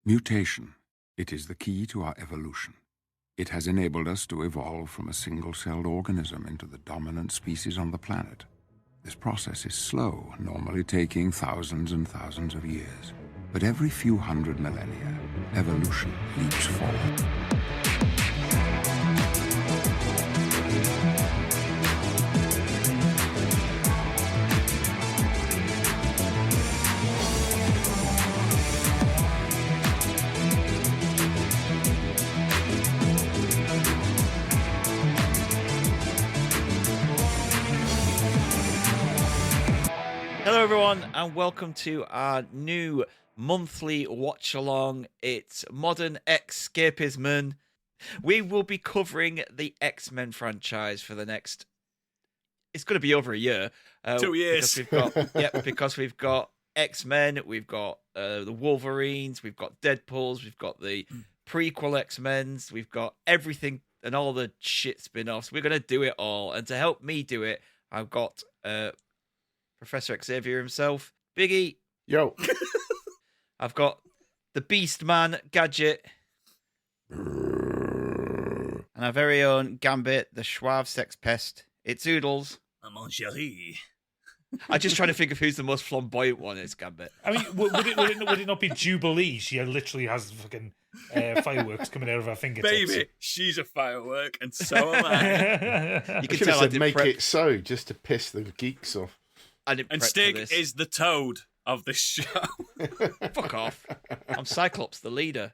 Mutation. It is the key to our evolution. It has enabled us to evolve from a single-celled organism into the dominant species on the planet. This process is slow, normally taking thousands and thousands of years. But every few hundred millennia, evolution leaps forward. Hello everyone and welcome to our new monthly watch along. It's Modern X-capismen. We will be covering the X-Men franchise for the next, it's going to be over a year. 2 years. Because we've got X-Men, we've got the Wolverines, we've got Deadpools, we've got the prequel X-Men's, we've got everything and all the shit spin-offs. We're going to do it all. And to help me do it, I've got Professor Xavier himself, Biggie. Yo. I've got the Beast Man, Gadget. And our very own Gambit, the Suave Sex Pest. It's Oodles. Mon chéri. I'm just trying to think of who's the most flamboyant one. It's Gambit. I mean, would it not be Jubilee? She literally has fucking fireworks coming out of her fingertips. Baby, she's a firework, and so am I. You I can should tell have I said did make prep. it so, just to piss the geeks off. I didn't And prep Stig for this. is the toad of this show. Fuck off. I'm Cyclops, the leader.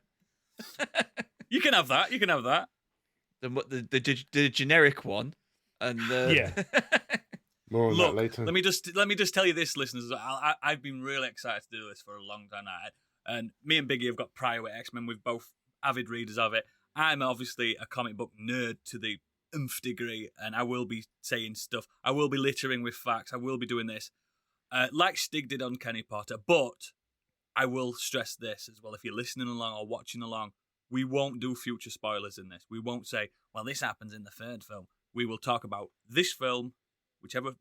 You can have that. You can have that. The generic one. And Yeah. More on Look, that later. let me just tell you this, listeners. I've been really excited to do this for a long time now. And me and Biggie have got prior with X-Men. We're both avid readers of it. I'm obviously a comic book nerd to the nth degree, and I will be saying stuff. I will be littering with facts. I will be doing this, like Stig did on Kenny Potter. But I will stress this as well. If you're listening along or watching along, we won't do future spoilers in this. We won't say, well, this happens in the third film. We will talk about this film, whichever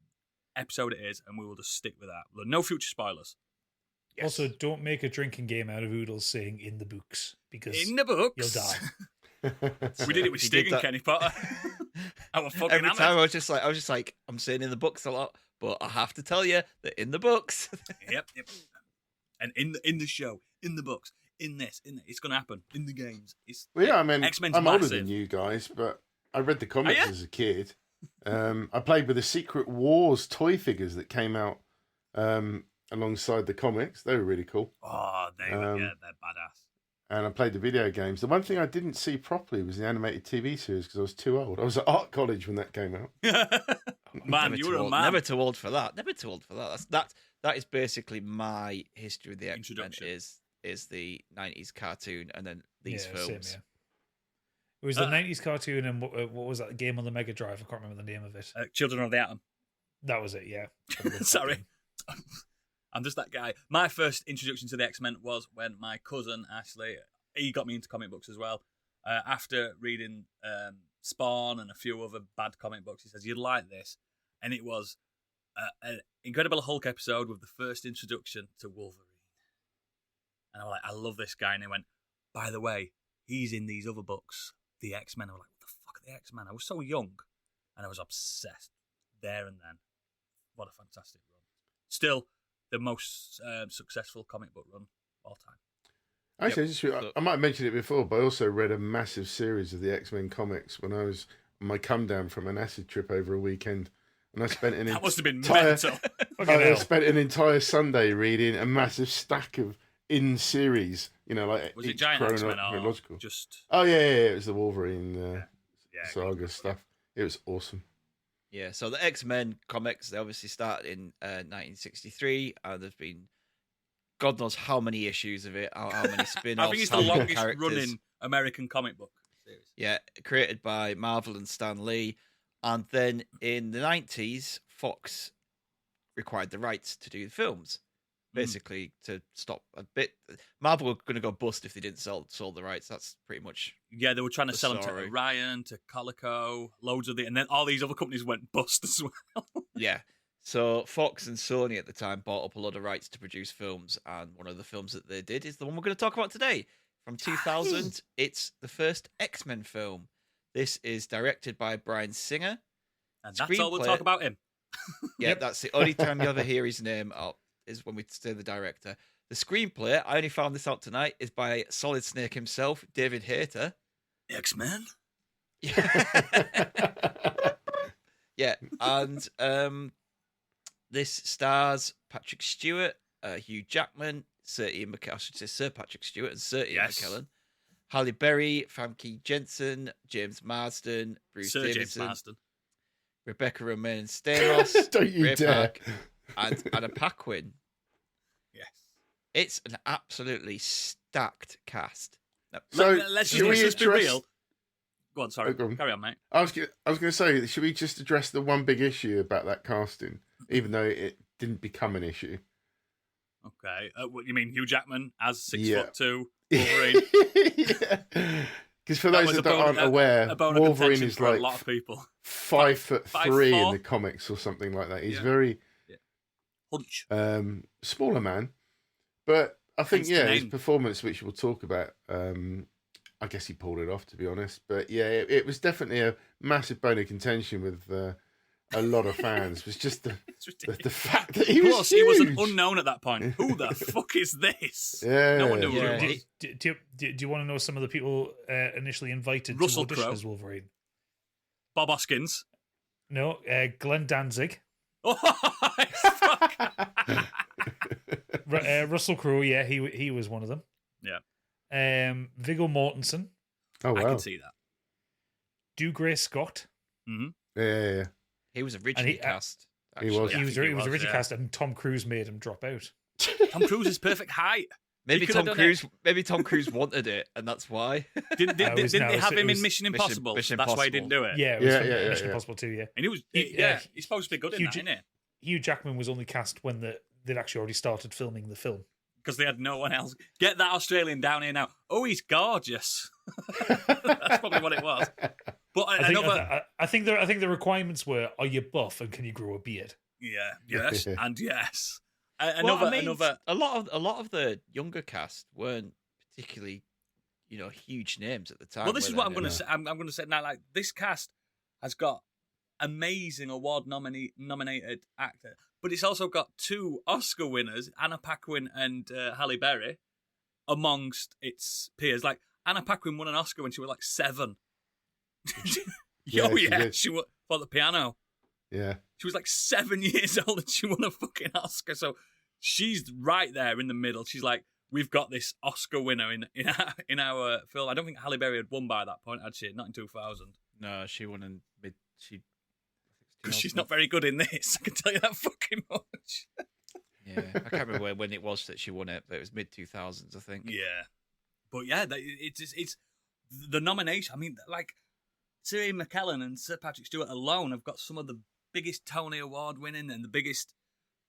episode it is, and we will just stick with that. No future spoilers. Yes. Also, don't make a drinking game out of Oodles saying "in the books" because In the books, you'll die. We did it with He Stig did and that. Kenny Potter. I was fucking Every hammered. time I was just like, I'm saying in the books a lot, but I have to tell you that in the books. Yep. And in the show, in the books, in this, it's going to happen in the games. Well, yeah, I mean, X-Men's I'm older massive. than you guys, but I read the comics you? as a kid. I played with the Secret Wars toy figures that came out alongside the comics. They were really cool. Oh, they're badass. And I played the video games. The one thing I didn't see properly was the animated TV series because I was too old. I was at art college when that came out. Man, Never you too were a old. man. Never too old for that. Never too old for that. That is basically my history of the X-Men. Introduction. Is the 90s cartoon and then these Yeah, films. same, yeah. It was the 90s cartoon and what was that game on the Mega Drive? I can't remember the name of it. Children of the Atom. That was it, yeah. Sorry. I'm just that guy. My first introduction to the X-Men was when my cousin, Ashley, he got me into comic books as well. After reading Spawn and a few other bad comic books, he says, you'd like this. And it was an Incredible Hulk episode with the first introduction to Wolverine. And I'm like, I love this guy. And he went, by the way, he's in these other books, the X-Men. I was like, what the fuck are the X-Men? I was so young. And I was obsessed there and then. What a fantastic run. Still, the most successful comic book run of all time. Actually, I might have mentioned it before, but I also read a massive series of the X-Men comics when I was on my come down from an acid trip over a weekend. And I spent an That must have been entire, mental. I spent an entire Sunday reading a massive stack of in series, like Was it each giant X-Men or chronological. just... Oh yeah, it was the Wolverine Yeah, saga stuff. It was awesome. Yeah, so the X-Men comics, they obviously started in 1963, and there's been God knows how many issues of it, how many spin-offs. I think it's the how many longest characters. running American comic book series. Yeah, created by Marvel and Stan Lee. And then in the 90s, Fox required the rights to do the films. Basically, to stop a bit. Marvel were going to go bust if they didn't sold the rights. That's pretty much. Yeah, they were trying to The sell them story. to Orion, to Calico, loads of the, and then all these other companies went bust as well. Yeah. So Fox and Sony at the time bought up a lot of rights to produce films, and one of the films that they did is the one we're going to talk about today. From 2000, it's the first X-Men film. This is directed by Bryan Singer. And that's all we'll talk about him. Yeah, that's the only time you ever hear his name up is when we say the director. The screenplay, I only found this out tonight, is by Solid Snake himself, David Hayter. X-Men? Yeah, and this stars Patrick Stewart, Hugh Jackman, Sir Ian McKellen, I should say Sir Patrick Stewart and Sir Ian McKellen, Halle Berry, Famke Jensen, James Marsden, Bruce Davidson, James Marsden, Rebecca Romaine Stamos, Don't you Ray dare. Park, and Anna Paquin. Yes. It's an absolutely stacked cast. Now, So, let's should we just be address- real. Go on, sorry. Oh, go on. Carry on, mate. I was going to say, should we just address the one big issue about that casting, even though it didn't become an issue? Okay. What you mean, Hugh Jackman as 6'2" Wolverine. Wolverine? Because for those that aren't aware, a bone of Wolverine contention is for like a lot of people. 5'3" in 5'4" the comics or something like that. He's Yeah. very Hunch. smaller man, but I think Hence the his name. performance, which we'll talk about, I guess he pulled it off, to be honest. But yeah, it was definitely a massive bone of contention with a lot of fans. It was just It's the ridiculous. fact that he was Plus, he was an huge. unknown at that point. Who the fuck is this? Yeah. No one knew Yeah. who it was. Do you want to know some of the people initially invited Russell to audition Crowe. as Wolverine? Bob Hoskins. No, Glenn Danzig, Oh, fuck. Russell Crowe. Yeah, he was one of them. Yeah. Viggo Mortensen, Oh I wow. can see that. Dougray Scott. Hmm. Yeah. he was originally he- cast. he was. Yeah, he I was think he originally was, yeah. cast, and Tom Cruise made him drop out. Tom Cruise's perfect height. Maybe He could Tom have done Cruise. Maybe Tom Cruise wanted it, and that's why. Didn't it was- they have it him in was Mission Impossible? Mission That's why he didn't do it. Yeah, it was Yeah, from yeah, Mission yeah. Impossible 2. Yeah, And he was, Yeah. he's supposed to be good in Hugh that, Ja- isn't it? Hugh Jackman was only cast when they'd actually already started filming the film. Because they had no one else. Get that Australian down here now. Oh, he's gorgeous. That's probably what it was. But I think the requirements were: are you buff and can you grow a beard? yeah, yes, and yes. Well, I mean, a lot of the younger cast weren't particularly, huge names at the time. Well, this were is they? what I'm going to say. I'm going to say now. Like, this cast has got amazing award nominated actor, but it's also got 2 Oscar winners, Anna Paquin and Halle Berry, amongst its peers. Like, Anna Paquin won an Oscar when she was like 7. Yeah, she Yeah, did. she won for the piano. Yeah. She was like 7 years old and she won a fucking Oscar. So she's right there in the middle. She's like, we've got this Oscar winner in our film. I don't think Halle Berry had won by that point, had she? Not in 2000. No, she won in mid. Because she's not very good in this. I can tell you that fucking much. Yeah, I can't remember when it was that she won it, but it was mid 2000s, I think. Yeah. But yeah, it's the nomination. I mean, like, Sir Ian McKellen and Sir Patrick Stewart alone have got some of the biggest Tony Award winning and the biggest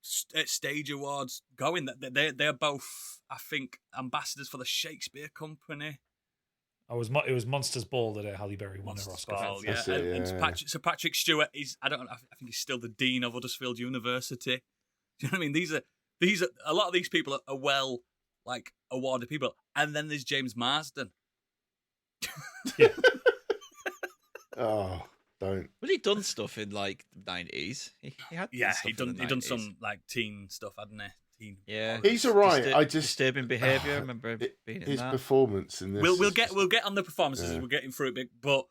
stage awards going. They're both, I think, ambassadors for the Shakespeare Company. It was Monsters Ball that Halle Berry won her Oscar. Ball, yeah. That's it, And yeah. Sir Patrick Stewart is, I think he's still the dean of Huddersfield University. Do you know what I mean? These are a lot of these people are well, like, awarded people, and then there's James Marsden. Yeah. Oh, don't. Well, he'd done stuff in like the 90s. He had Yeah, stuff he in the done 90s. some like teen stuff, hadn't he? Teen. Yeah, He's all right. I just disturbing behaviour. I remember being in his that. performance in this. We'll is get on the performances. Yeah. We're getting through it, but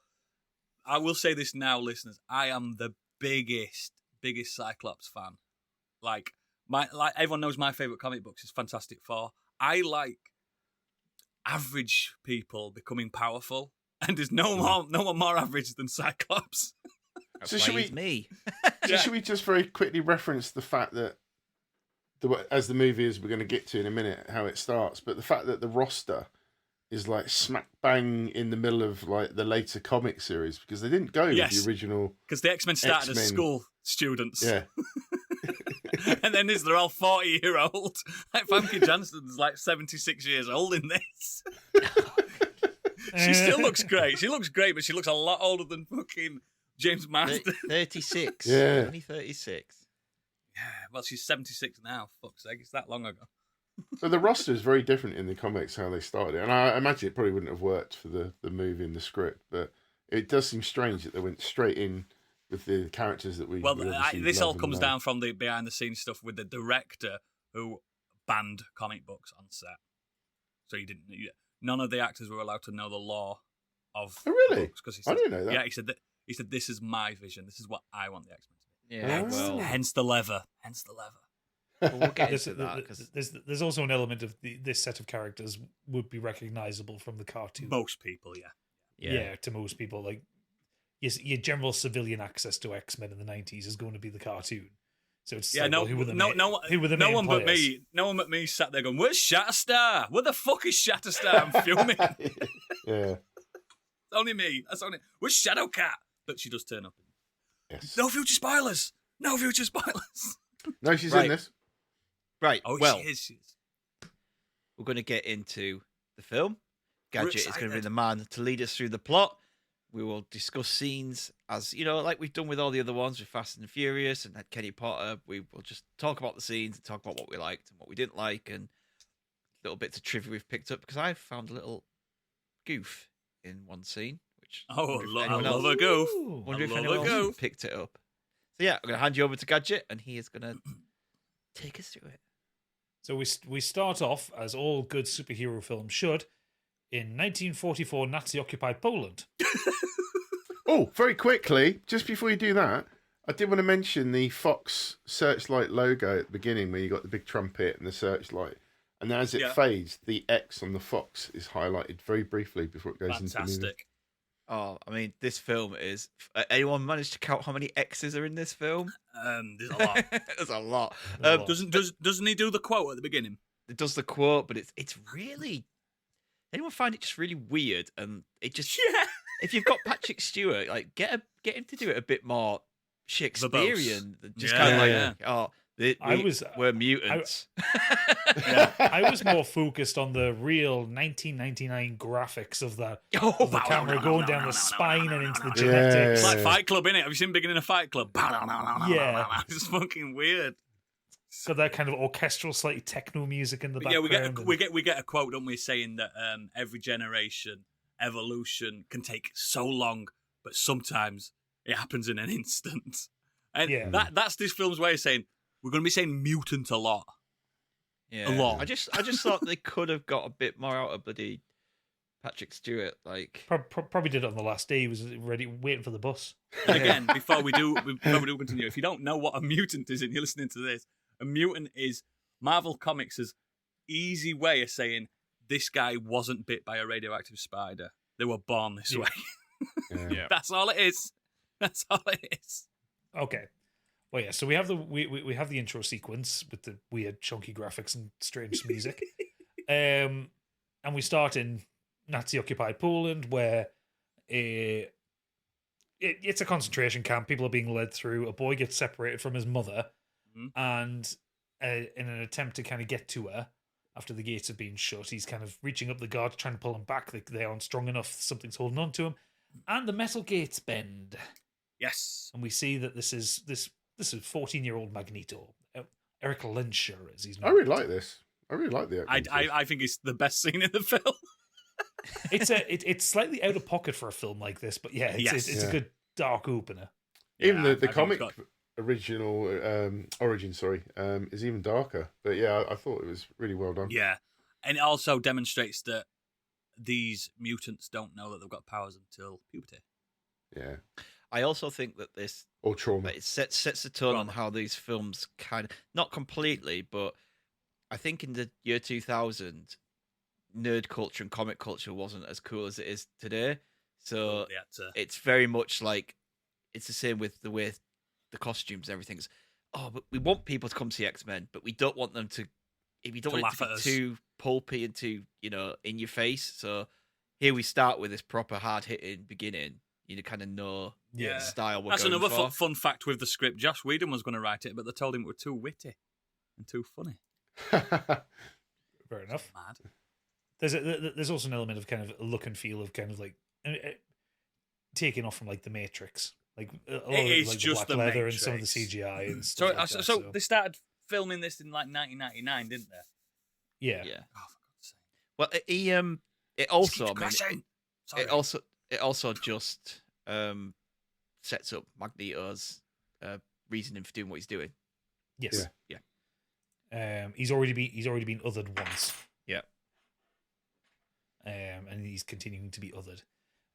I will say this now, listeners. I am the biggest Cyclops fan. Like everyone knows my favorite comic books is Fantastic Four. I like average people becoming powerful, and there's no one more average than Cyclops. That's So why should he's we- me? So should we just very quickly reference the fact that, as the movie is, we're going to get to in a minute how it starts, but the fact that the roster is like smack bang in the middle of like the later comic series, because they didn't go Yes. with the original. Because the X-Men started as X-Men. school students. Yeah, And then they're all 40-year-old. Like Famke Janssen's like 76 years old in this. She still looks great. She looks great, but she looks a lot older than fucking James Marsden. 36. Yeah. Only 36. Well, she's 76 now. Fuck's sake, it's that long ago. So the roster is very different in the comics how they started it, and I imagine it probably wouldn't have worked for the movie and the script, but it does seem strange that they went straight in with the characters that we. Well, we obviously this love all and comes know. down from the behind the scenes stuff with the director who banned comic books on set. So none of the actors were allowed to know the law of Oh, really? books because he said, I didn't know that. Yeah, he said this is my vision. This is what I want the X-Men to be. Yeah, Oh. well, Hence the lever. we'll get There's, into that because there's also an element of this set of characters would be recognizable from the cartoon. Most people, yeah. Yeah, to most people, like your general civilian access to X-Men in the 90s is going to be the cartoon. So it's Yeah, like, no, well, who were the no, main, no, who were the no main one but players? me. No one but me sat there going, "Where's Shatterstar? Where the fuck is Shatterstar?" I'm filming. Yeah. Only me. That's only. Where's Shadowcat? But she does turn up. Yes. No future spoilers. No future spoilers. No, she's Right. in this. right. Oh, well, she is. we're going to get into the film. We're Gadget is going to be excited. the man to lead us through the plot. We will discuss scenes as, like we've done with all the other ones with Fast and Furious and Kenny Potter. We will just talk about the scenes and talk about what we liked and what we didn't like and little bits of trivia we've picked up because I found a little goof in one scene. Which Oh, wonder if I anyone love else- a goof. Ooh. Wonder I if love anyone a else goof. picked it up. So yeah, I'm going to hand you over to Gadget and he is going to take us through it. So we start off, as all good superhero films should, in 1944 Nazi-occupied Poland. Oh, very quickly, just before you do that, I did want to mention the Fox Searchlight logo at the beginning where you got the big trumpet and the searchlight. And as it Yeah. fades, the X on the Fox is highlighted very briefly before it goes into the movie. Fantastic. Oh, I mean, this film is... anyone managed to count how many X's are in this film? There's a lot. There's a lot. There's a lot. Doesn't he do the quote at the beginning? It does the quote, but it's really... Anyone find it just really weird? And it just... Yeah. If you've got Patrick Stewart, like, get him to do it a bit more Shakespearean. Just Yeah, kind of like, yeah. we're mutants. I was more focused on the real 1999 graphics of the camera going down the spine and into the genetics. It's like Fight Club, innit? Have you seen Beginning of Fight Club? Yeah. It's fucking weird. Got that kind of orchestral, slightly techno music in the But yeah, background. we get a quote, don't we, saying that every generation evolution can take so long, but sometimes it happens in an instant. And Yeah. that's this film's way of saying we're going to be saying mutant a lot. Yeah. A lot. I just thought they could have got a bit more out of bloody Patrick Stewart. Like, Probably did it on the last day. He was ready, waiting for the bus. And again, before we do continue, if you don't know what a mutant is and you're listening to this, a mutant is Marvel Comics' easy way of saying this guy wasn't bit by a radioactive spider. They were born this Yeah. way. Yeah. That's all it is. That's all it is. Okay. Well, yeah. So we have we have the intro sequence with the weird, chunky graphics and strange music, and we start in Nazi-occupied Poland, where it's a concentration camp. People are being led through. A boy gets separated from his mother, and in an attempt to kind of get to her after the gates have been shut, he's kind of reaching up the guards, trying to pull him back. They aren't strong enough. Something's holding on to him, and the metal gates bend. Yes. And we see that this is 14-year-old Magneto, Eric Lenscher, as he's I known. really like this. I really like the opening. I think it's the best scene in the film. It's slightly out of pocket for a film like this, but yeah, it's Yes. a good dark opener. Even Yeah, I the think comic it's got- original origin, is even darker. But yeah, I thought it was really well done. Yeah. And it also demonstrates that these mutants don't know that they've got powers until puberty. Yeah. I also think that this Or trauma. But it sets the tone on how these films kind of, not completely, but I think in the year 2000, nerd culture and comic culture wasn't as cool as it is today. So They had to- it's very much like, it's the same with the way the costumes, everything's, but we want people to come see X-Men, but we don't want them to, we don't To want laugh it at to be us. too pulpy and too, in your face. So here we start with this proper hard-hitting beginning. You kind of know Yeah. the style we're That's going another for. fun fact with the script. Josh Whedon was going to write it, but they told him it was too witty and too funny. Fair enough. Mad. There's also an element of kind of a look and feel of kind of like taking off from like The Matrix. Like a lot It of is like just the the black leather and some of the Matrix. CGI and So, stuff like that. so they started filming this in like 1999, didn't they? yeah. Yeah. Oh, for God's sake. Well, it also, I mean, Crashing. Sorry. it also just sets up Magneto's reasoning for doing what he's doing. Yes. Yeah. He's already been othered once. Yeah. And he's continuing to be othered.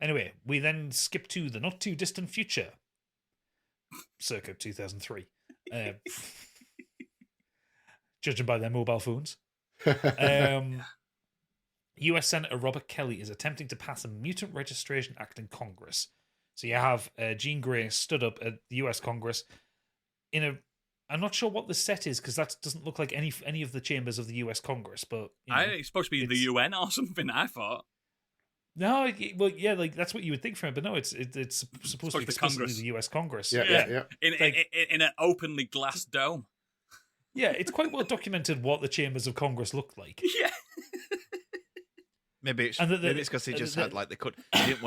Anyway, we then skip to the not too distant future, circa 2003. Judging by their mobile phones. US Senator Robert Kelly is attempting to pass a Mutant Registration Act in Congress. So you have Jean Grey stood up at the US Congress in a... I'm not sure what the set is, because that doesn't look like any of the chambers of the US Congress, but... you know, It's supposed to be the UN or something, I thought. No, well, yeah, like that's what you would think from it, but no, it's supposed to be the explicitly Congress. the US Congress. Yeah. In an openly glass dome. Yeah, it's quite well documented what the chambers of Congress looked like. Yeah. Maybe it's And because they just had like they didn't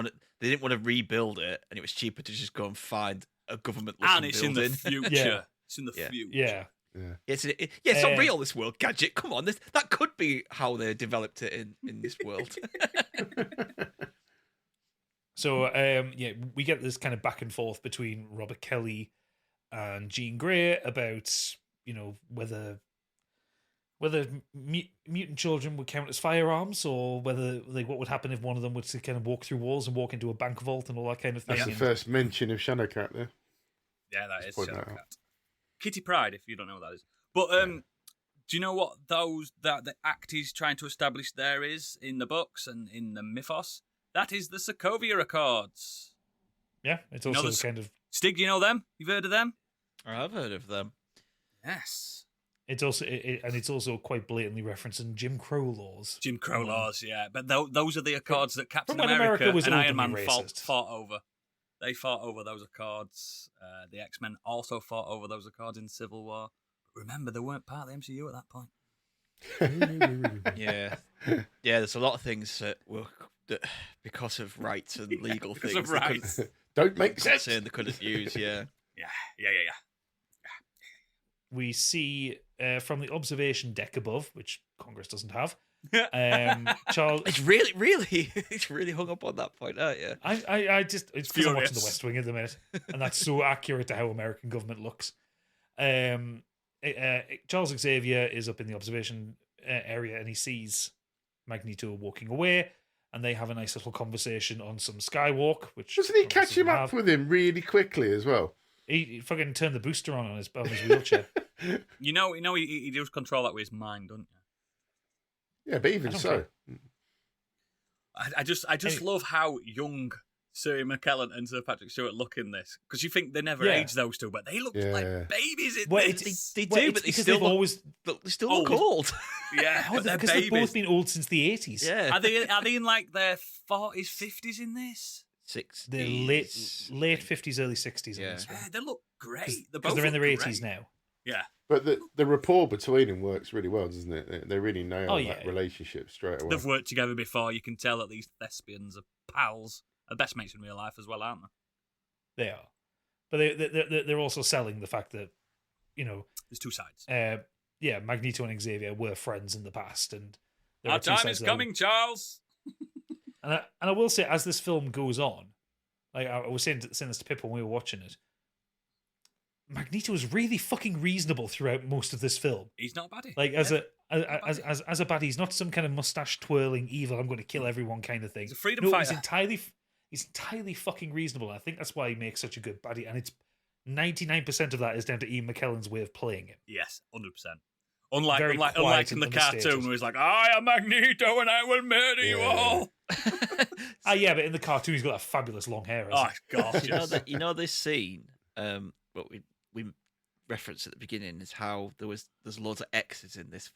want to rebuild it, and it was cheaper to just go and find a government And it's building. in the future. Yeah. It's in the Yeah. future. Yeah. It's not real. This world, Gadget. Come on, that could be how they developed it in this world. So, we get this kind of back and forth between Robert Kelly and Jean Grey about, whether mutant children would count as firearms, or whether what would happen if one of them was to kind of walk through walls and walk into a bank vault and all that kind of thing. That's the first mention of Shadowcat there. Yeah, that is point that Shadowcat. Kitty Pryde, if you don't know what that is. But do you know what that the act he's trying to establish there is in the books and in the mythos? That is the Sokovia Accords. Yeah, it's You know also the- kind of... Stig, you know them? You've heard of them? I've heard of them. Yes. It's also and it's also quite blatantly referencing Jim Crow laws. Jim Crow laws, yeah. But those are the Accords that Captain when America, America was and Iron openly Man racist. fought over. They fought over those Accords. The X-Men also fought over those Accords in Civil War. But remember, they weren't part of the MCU at that point. Yeah, there's a lot of things that because of rights and legal Because things of rights. Don't make sense. they couldn't use. Yeah, Yeah. We see from the observation deck above, which Congress doesn't have, Charles... it's really hung up on that point, aren't you? I just... It's because I'm watching The Furious. West Wing at the minute, and that's so accurate to how American government looks. Charles Xavier is up in the observation area, and he sees Magneto walking away, and they have a nice little conversation on some skywalk, which... Doesn't he Congress catch him doesn't up have. with him really quickly as well? He fucking turned the booster on his wheelchair. You know, he does control that with his mind, don't you? Yeah, but even I don't so. care. I just love how young Sir McKellen and Sir Patrick Stewart look in this, because you think they never Yeah. age those two, but they look Yeah. like babies in Well, this. They well, do, it's but they because still they've look, always... they still look Old. old. Yeah, but they're Because they've both babies. been old since the 80s. Yeah, Are they in like their 40s, 50s in this? 60s. They're late 50s, early 60s. Yeah. Yeah, they look great. Because they're in their look 80s great. now. Yeah. But the rapport between them works really well, doesn't it? They really nail Oh, that yeah. relationship straight away. They've worked together before. You can tell that these thespians are pals. Are best mates in real life as well, aren't they? They are. But they're also selling the fact that, There's two sides. Magneto and Xavier were friends in the past. And there Our are two time sides is coming, Charles. And I will say, as this film goes on, like I was saying this to Pip when we were watching it, Magneto is really fucking reasonable throughout most of this film. He's not a baddie. Like as Yeah. a baddie, he's not some kind of mustache twirling evil. I'm going to kill everyone kind of thing. He's a freedom no, fighter. He's entirely fucking reasonable. I think that's why he makes such a good baddie, and it's 99% of that is down to Ian McKellen's way of playing him. Yes, 100%. Unlike Very unlike quiet in the and cartoon understated. where he's like, I am Magneto and I will murder you Yeah. all. Yeah, but in the cartoon, he's got that fabulous long hair. Oh, hasn't gosh. you know this scene. What we referenced at the beginning is how there's loads of X's in this film.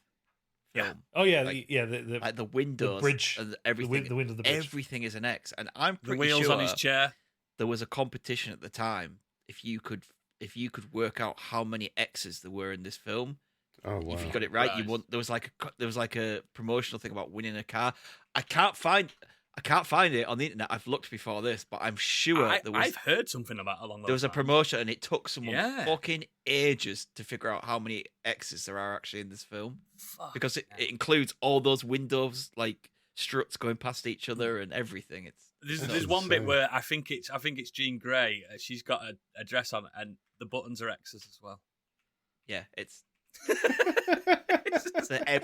Yeah. he? Oh yeah, Like- the Like the windows, bridge, and everything. the wind of the bridge. Everything is an X, and I'm The pretty wheels sure on his chair. there was a competition at the time. If you could work out how many X's there were in this film, Oh wow! if you got it right, you Right. won. There was like a promotional thing about winning a car. I can't find I can't find it on the internet. I've looked before this, but I'm sure I've heard something about along those there was a lines. promotion, and it took someone Yeah. fucking ages to figure out how many X's there are actually in this film, Fuck, because it yeah. includes all those windows, like struts going past each other and everything. There's one bit where I think it's Jean Grey. She's got a dress on, and the buttons are X's as well. Yeah, it's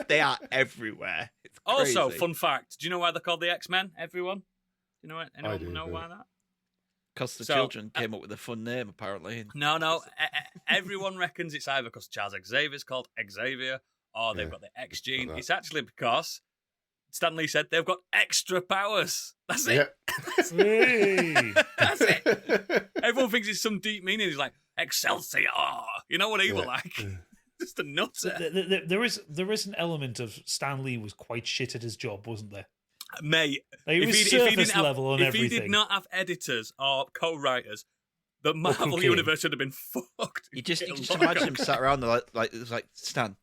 they are everywhere. It's Also, crazy. fun fact: do you know why they're called the X-Men? Everyone, do you know? Anyone do, know but- why that? Because the So, children came up with a fun name, apparently. No. Everyone reckons it's either because Charles Xavier's called Xavier, or they've Yeah, got the X gene. like that. It's actually because Stan Lee said they've got extra powers. That's it. Yep. Hey! That's it. Everyone thinks it's some deep meaning. He's like Excelsior. You know what he was Yeah. like? Just a nutter. There is an element of Stan Lee was quite shit at his job, wasn't there? Mate, Like, it was surface level and if he did everything. not have editors or co-writers, the Marvel cocaine. universe would have been fucked. You just Get a just lot of imagine him cocaine. sat around there like it was like, Stan,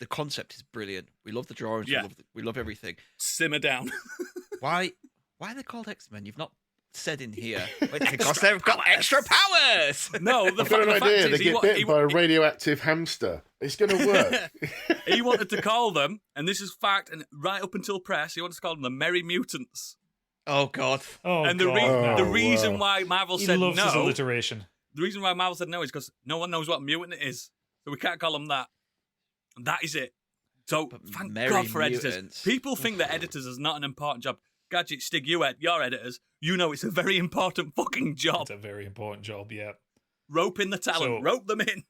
the concept is brilliant. We love the drawings. Yeah. We love everything. Simmer down. Why are they called X-Men? You've not said in here. Because they've got extra powers. No, the I've got an fact idea. is They he get wa- bitten he by wa- a radioactive hamster. It's going to work. he wanted to call them, and this is fact, and right up until press, he wanted to call them the Merry Mutants. Oh God. Oh, And God, no. the reason wow. why Marvel He said loves his no, alliteration. the reason why Marvel said no is because no one knows what mutant it is, so we can't call them that. And that is it. So But thank Merry God for editors. Mutants. People think that editors is not an important job. Gadget, Stig, your editors, you know it's a very important fucking job. It's a very important job, yeah. Rope in the talent, So- rope them in.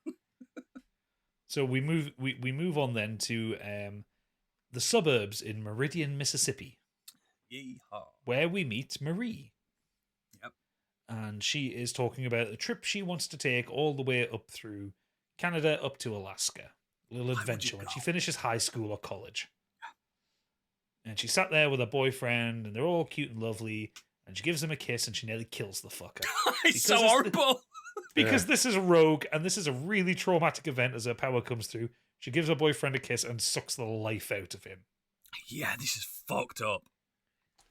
So we move on then to the suburbs in Meridian, Mississippi, Yeehaw. where we meet Marie. Yep. And she is talking about a trip she wants to take all the way up through Canada up to Alaska. A little would you adventure when she go? finishes high school or college. And she sat there with her boyfriend, and they're all cute and lovely. And she gives him a kiss, and she nearly kills the fucker. It's so Because it's horrible. Because this is Rogue, and this is a really traumatic event as her power comes through. She gives her boyfriend a kiss and sucks the life out of him. Yeah, this is fucked up.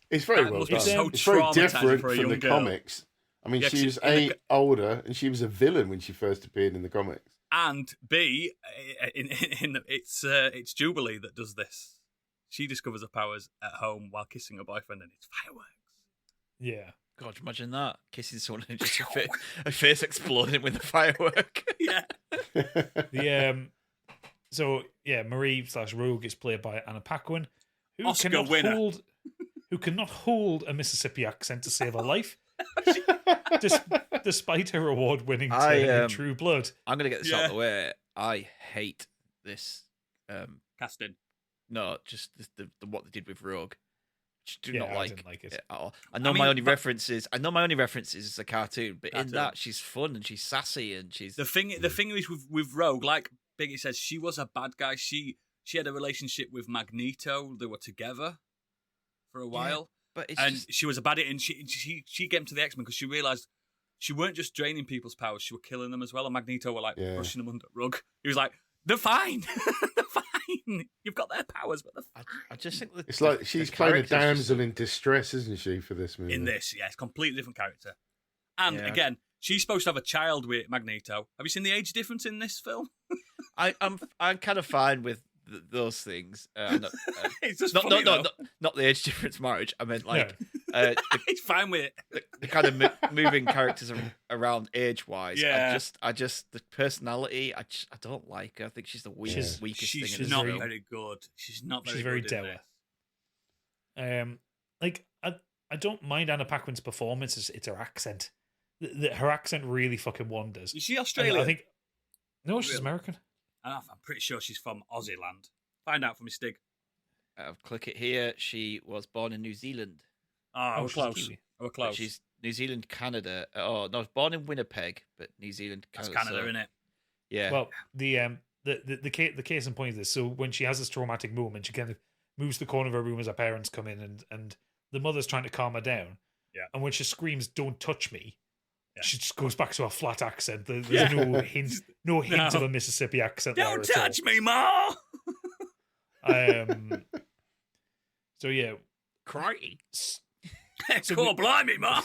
It's very That well must done. be so It's very traumatising different for a from the young girl. comics. I mean, Yeah, she 'cause was in the older, and she was a villain when she first appeared in the comics. And B, it's Jubilee that does this. She discovers her powers at home while kissing her boyfriend, and it's fireworks. Yeah. God, imagine that. Kissing someone and just a face exploding with a firework. Yeah. So Marie / Rogue is played by Anna Paquin, who Oscar cannot winner. hold a Mississippi accent to save her life, despite her award-winning turn in True Blood. I'm going to get this out Yeah. of the way. I hate this. Casting. No, just the what they did with Rogue. Just do Yeah, not I like didn't like it. at all. I know mean, my only but- references. I know my only references is a cartoon, but in Cartoon. that she's fun and she's sassy and she's The thing is with Rogue, like Biggie says, she was a bad guy. She had a relationship with Magneto. They were together for a while. But it's And just, she was a baddie, and she came to the X-Men because she realised she weren't just draining people's powers, she were killing them as well. And Magneto were like Yeah. brushing them under the rug. He was like, they're fine. They're fine. You've got their powers, but they're I just think that It's like she's playing a character's just- damsel in distress, isn't she, for this movie? in this. Yeah, it's a completely different character. And Yeah. again, she's supposed to have a child with Magneto. Have you seen the age difference in this film? I'm kind of fine with those things. It's just Not, funny, not, though. not the age difference marriage. I meant like He's fine with it. the kind of moving characters around age wise. Yeah. I just the personality. I don't like her. I think she's the weakest thing She's in the not film. very good. She's not very She's very good in dour. this. I don't mind Anna Paquin's performance. It's her accent. Her accent really fucking wanders. Is she And Australian? I think no, she's Really? American. I'm pretty sure she's from Aussie land. Find out for me, Stig. I'll click it here. She was born in New Zealand. Oh, we're she's a close. Kiwi. We're But close. she's New Zealand, Canada. Oh no, born in Winnipeg, but New Zealand, That's Canada. Canada, innit? Yeah. Well, the case in point of this. So when she has this traumatic moment, she kind of moves the corner of her room as her parents come in, and the mother's trying to calm her down. Yeah. And when she screams, "Don't touch me," Yeah. she just goes back to her flat accent. There's Yeah. no hint No. of a Mississippi accent. Don't there at all. touch me, Ma! So yeah, Crikey. So Cool, blimey, man.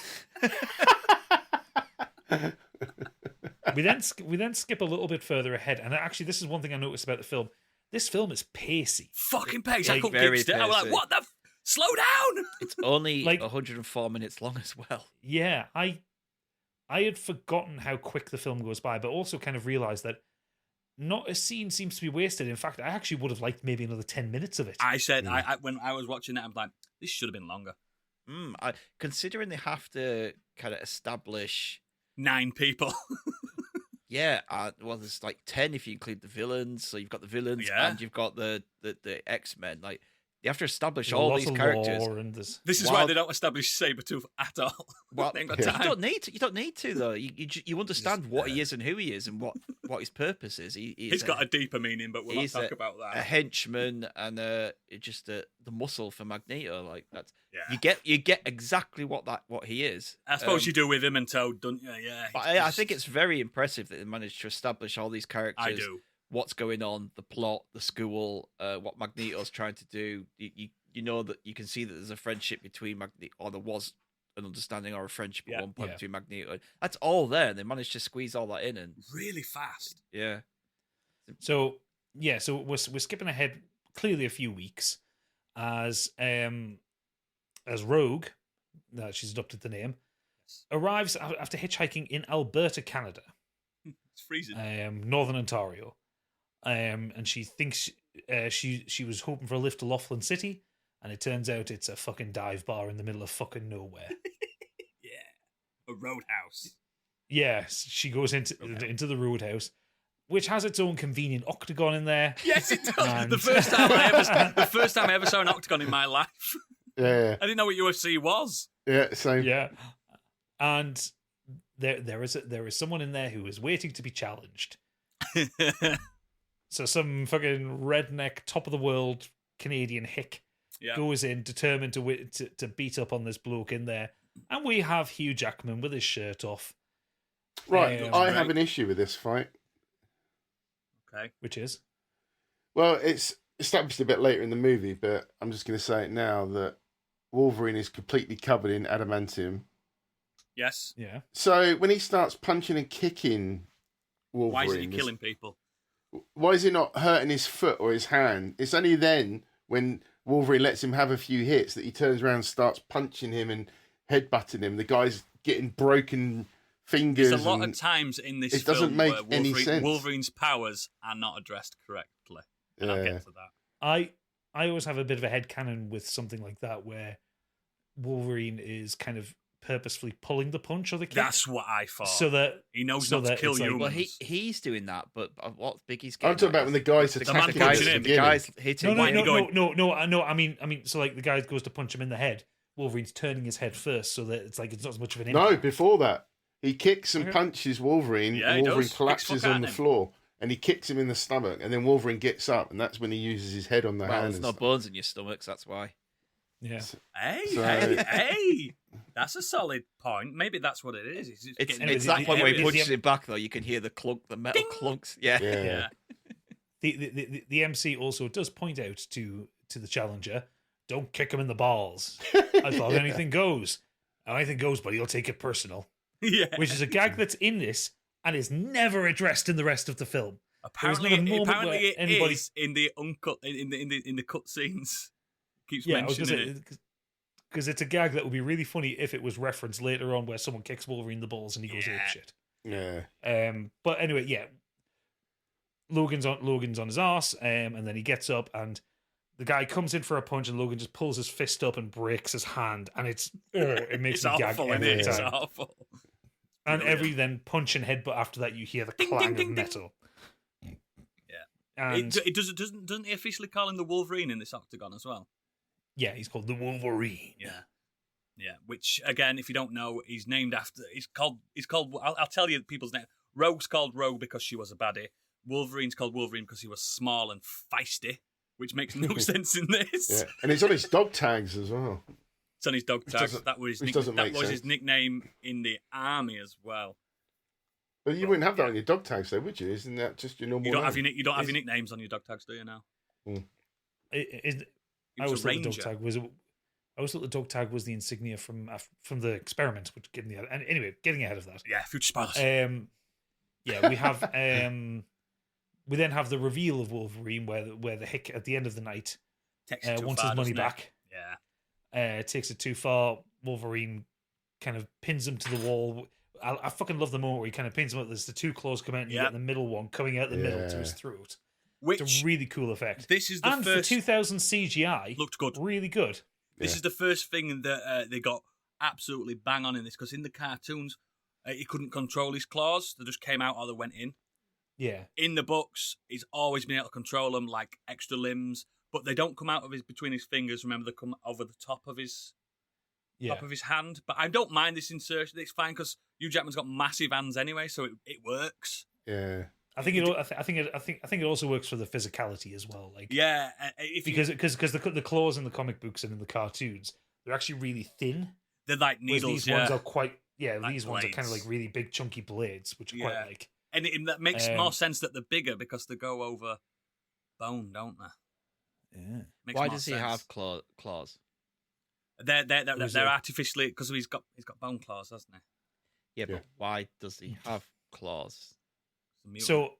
we then skip a little bit further ahead, and actually, this is one thing I noticed about the film. This film is pacey. Fucking pace. I Like, couldn't very keep still. I was like, pacey. what the? Slow down. It's only Like- 104 minutes long as well. Yeah, I had forgotten how quick the film goes by, but also kind of realized that not a scene seems to be wasted. In fact, I actually would have liked maybe another 10 minutes of it. I said, I when I was watching it, I'm like, this should have been longer. Considering they have to kind of establish, 9 people. yeah, well, there's like 10 if you include the villains. So you've got the villains Yeah. and you've got the X-Men. Like, you have to establish There's all lots these of characters. lore and there's- This is why they don't establish Sabretooth at all. Well, they ain't got you time. don't need to. You don't need to though. You understand what he is and who he is and what his purpose is. It's got a deeper meaning, but we'll not he's talk about a that. henchman and just the muscle for Magneto. Like that's Yeah. you get exactly what he is. I suppose you do with him and Toad, don't you? Yeah. But I think it's very impressive that they managed to establish all these characters. I do. What's going on, the plot, the school, what Magneto's trying to do. You know that you can see that there's a friendship between Magneto, or there was an understanding or a friendship at one point between Magneto. That's all there. They managed to squeeze all that in, and Really fast. yeah. So we're skipping ahead clearly a few weeks as Rogue, she's adopted the name, arrives after hitchhiking in Alberta, Canada. It's freezing. Northern Ontario, and she thinks she was hoping for a lift to Laughlin City, and it turns out it's a fucking dive bar in the middle of fucking nowhere. Yeah. A roadhouse. Yes, she goes into the Roadhouse, which has its own convenient octagon in there. Yes, it does. And- The first time I ever saw an octagon in my life. Yeah, I didn't know what UFC was. yeah, same. Yeah, and there is someone in there who is waiting to be challenged. So some fucking redneck, top of the world Canadian hick Yeah. goes in determined to beat up on this bloke in there, and we have Hugh Jackman with his shirt off, Right, I right. have an issue with this fight. Okay. which is Well, it's established a bit later in the movie, but I'm just going to say it now that Wolverine is completely covered in adamantium. Yes. yeah. So when he starts punching and kicking Wolverine, Why is he killing people? why is he not hurting his foot or his hand? It's only then when Wolverine lets him have a few hits that he turns around and starts punching him and headbutting him. The guy's getting broken fingers. There's a lot and of times in this it doesn't film make where any sense. Wolverine's powers are not addressed correctly. And I'll Yeah. get to that. I always have a bit of a headcanon with something like that where Wolverine is kind of purposefully pulling the punch or the kick. That's what I thought. so that he knows so not to that kill it's like- humans. Well, he's doing that, but what Biggie's I'm getting talking about when the guys the attacking man guys, punching him. the guys hitting. no, Why him. are you no. I mean, so like the guy goes to punch him in the head. Wolverine's turning his head first, so that it's like it's not as much of an impact. No, before that, he kicks and Okay. punches Wolverine. Yeah, and he Wolverine does. Kicks collapses fuck out on the him. floor, and he kicks him in the stomach. And then Wolverine gets up, and that's when he uses his head on the Well, hand. there's and no stuff. bones in your stomachs. That's why. Yeah, Hey, So- hey, that's a solid point. Maybe that's what it is. It's It's getting that point where he it's- punches it back though. You can hear the clunk, the metal clunks. Yeah. Yeah. Yeah. the MC also does point out to the challenger, don't kick him in the balls. I thought anything goes, but he'll take it personal, Yeah. which is a gag that's in this and is never addressed in the rest of the film. Apparently, There's not a moment apparently where it anybody- is in the uncut in the cut scenes. Keeps Yeah, I was mentioning gonna it. say because it's a gag that would be really funny if it was referenced later on where someone kicks Wolverine in the balls and he goes Yeah. ape shit. Yeah. But anyway, yeah. Logan's on his arse, and then he gets up and the guy comes in for a punch and Logan just pulls his fist up and breaks his hand, and it makes It's me gag awful, every isn't it? It's time. awful. And Brilliant. every then punch and headbutt after that, you hear the Ding, clang ding, of ding, ding. metal. Yeah. And Doesn't he officially call him the Wolverine in this octagon as well? yeah, he's called the Wolverine. Yeah. Which again, if you don't know, he's named after. He's called. I'll tell you people's name. Rogue's called Rogue because she was a baddie. Wolverine's called Wolverine because he was small and feisty, which makes no sense in this. Yeah. And it's on his dog tags as well. It's on his dog tag. doesn't- That was which his, doesn't that make was sense. his nickname in the army as well. But you wouldn't have that on your dog tags, though, would you? Isn't that just your normal? You don't have name? your you don't have your nicknames on your dog tags, do you now? I He always was a thought the dog ranger. tag was I always thought the dog tag was the insignia from the experiment, which getting ahead of that. Yeah, future spoilers. Yeah, we have we then have the reveal of Wolverine, where the Hick at the end of the night Takes it too wants far, his money doesn't it? back. Yeah. Takes it too far. Wolverine kind of pins him to the wall. I fucking love the moment where he kind of pins him up. There's the two claws coming out, and you get the middle one coming out the middle to his throat. Which It's a really cool effect. this is the And first for 2000 CGI, looked good. really good. This is the first thing that they got absolutely bang on in this, because in the cartoons, he couldn't control his claws. They just came out or they went in. Yeah. In the books, he's always been able to control them, like extra limbs, but they don't come out of between his fingers. Remember, they come over the top of his hand. But I don't mind this insertion. It's fine because Hugh Jackman's got massive hands anyway, so it works. Yeah. I think it also works for the physicality as well. Like, Yeah, because the claws in the comic books and in the cartoons, they're actually really thin. they're like Whereas needles. these ones are quite Like these ones are kind of blades. like really big chunky blades, which are quite like. And that makes more sense that they're bigger because they go over bone, don't they? Yeah. Makes Why more does he sense. have claws? They're artificially, because he's got bone claws, hasn't he? Yeah, Yeah. but why does he have claws? He's a mutant. So,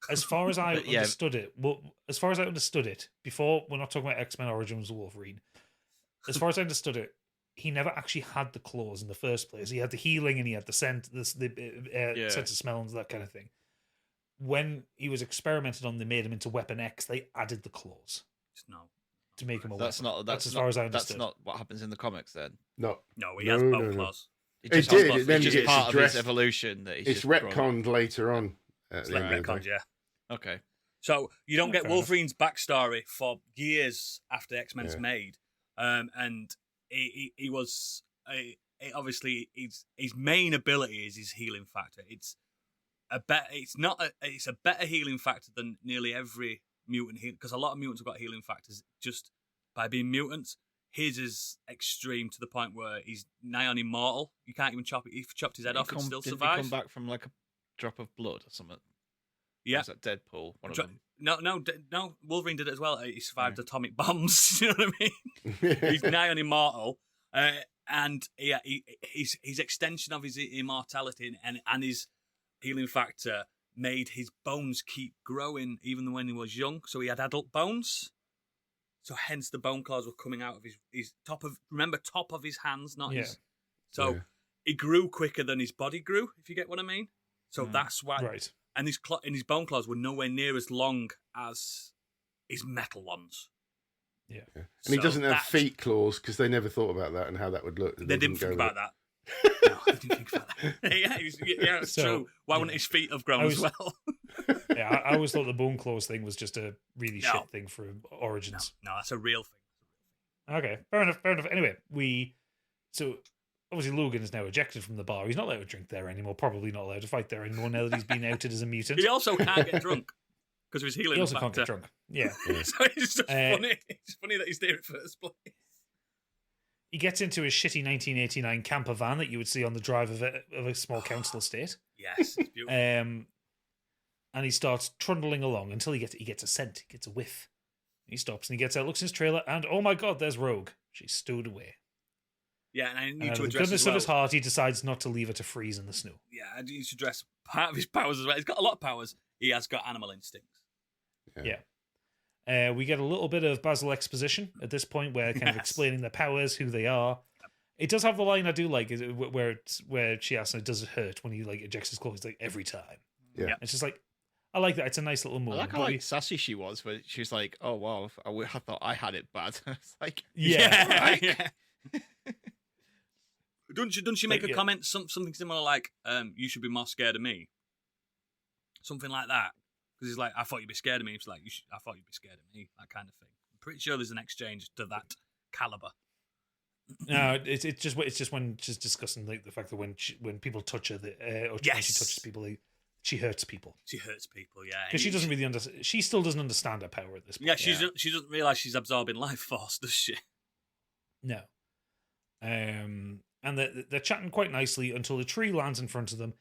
as far as I But, yeah. understood it, before we're not talking about X-Men Origins Wolverine. As far as I understood it, he never actually had the claws in the first place. He had the healing and he had the scent, sense of smell and that kind of thing. When he was experimented on, they made him into Weapon X. They added the claws No, to make him a That's weapon. not. That's as not, far as I That's understood. not what happens in the comics. Then No. he has bone no. claws. it It just did, It's it then just gets part of addressed. his evolution that he's It's just grown. retconned later on. At It's the like end of the retcons, day. yeah. Okay. So you don't get fair enough. Wolverine's backstory for years after X-Men's Yeah. made, and he was obviously his main ability is his healing factor. It's a better healing factor than nearly every mutant because a lot of mutants have got healing factors just by being mutants. His is extreme to the point where he's nigh on immortal. You can't even chop it. If you chopped his head off, he'd still Didn't survive. he come back from like a drop of blood or something? Yeah. Was that Deadpool? One of Dro- them. No. Wolverine did it as well. He survived atomic bombs. You know what I mean? He's nigh on immortal, and his extension of his immortality and his healing factor made his bones keep growing even when he was young. So he had adult bones. So hence the bone claws were coming out of his top of his hands, not his. So Yeah. he grew quicker than his body grew. If you get what I mean. So Mm. that's why. Right. And his bone claws were nowhere near as long as his metal ones. Yeah. And he So doesn't have that- feet claws because they never thought about that and how that would look. They didn't think go about with that. No, they didn't think about that. yeah, it's So, true. Why yeah. wouldn't his feet have grown I as was- well? Yeah, I always thought the bone claws thing was just a really No. shit thing for Origins. No, that's a real thing. Okay, fair enough. Anyway, so obviously Logan is now ejected from the bar. He's not allowed to drink there anymore. Probably not allowed to fight there anymore now that he's been outed as a mutant. He also can't get drunk because of his healing He also factor. can't get drunk. Yeah. So it's just Uh, funny. It's funny that he's there in first place. He gets into his shitty 1989 camper van that you would see on the drive of a small council estate. Yes, it's beautiful. And he starts trundling along until he gets a scent, he gets a whiff. He stops and he gets out, looks in his trailer, and oh my god, there's Rogue. She's stowed away. Yeah, and I And need out to of the address goodness as well. of his heart, he decides not to leave her to freeze in the snow. Yeah, I need to address part of his powers as well. He's got a lot of powers. He has got animal instincts. Yeah. We get a little bit of Basil exposition at this point, where kind of Yes. explaining their powers, who they are. It does have the line I do like, is it, where she asks him, "Does it hurt?" when he like ejects his claws? It's like every time. Yeah. It's just like I like that. It's a nice little I moment. like how but like sassy she was, but she was like, "Oh wow, I thought I had it bad." It's like, yeah, yeah. Don't she make Like, a yeah. comment something similar like you should be more scared of me, something like that? Because he's like, I thought you'd be scared of me. It's like I thought you'd be scared of me, that kind of thing. I'm pretty sure there's an exchange to that caliber. No, it's just when she's discussing like the fact that when people touch her, or when she Yes. touches people, she hurts people She hurts people, yeah. because she doesn't really understand. She still doesn't understand her power at this point. Yeah, she doesn't realize she's absorbing life force, does she? No. And they're chatting quite nicely until the tree lands in front of them,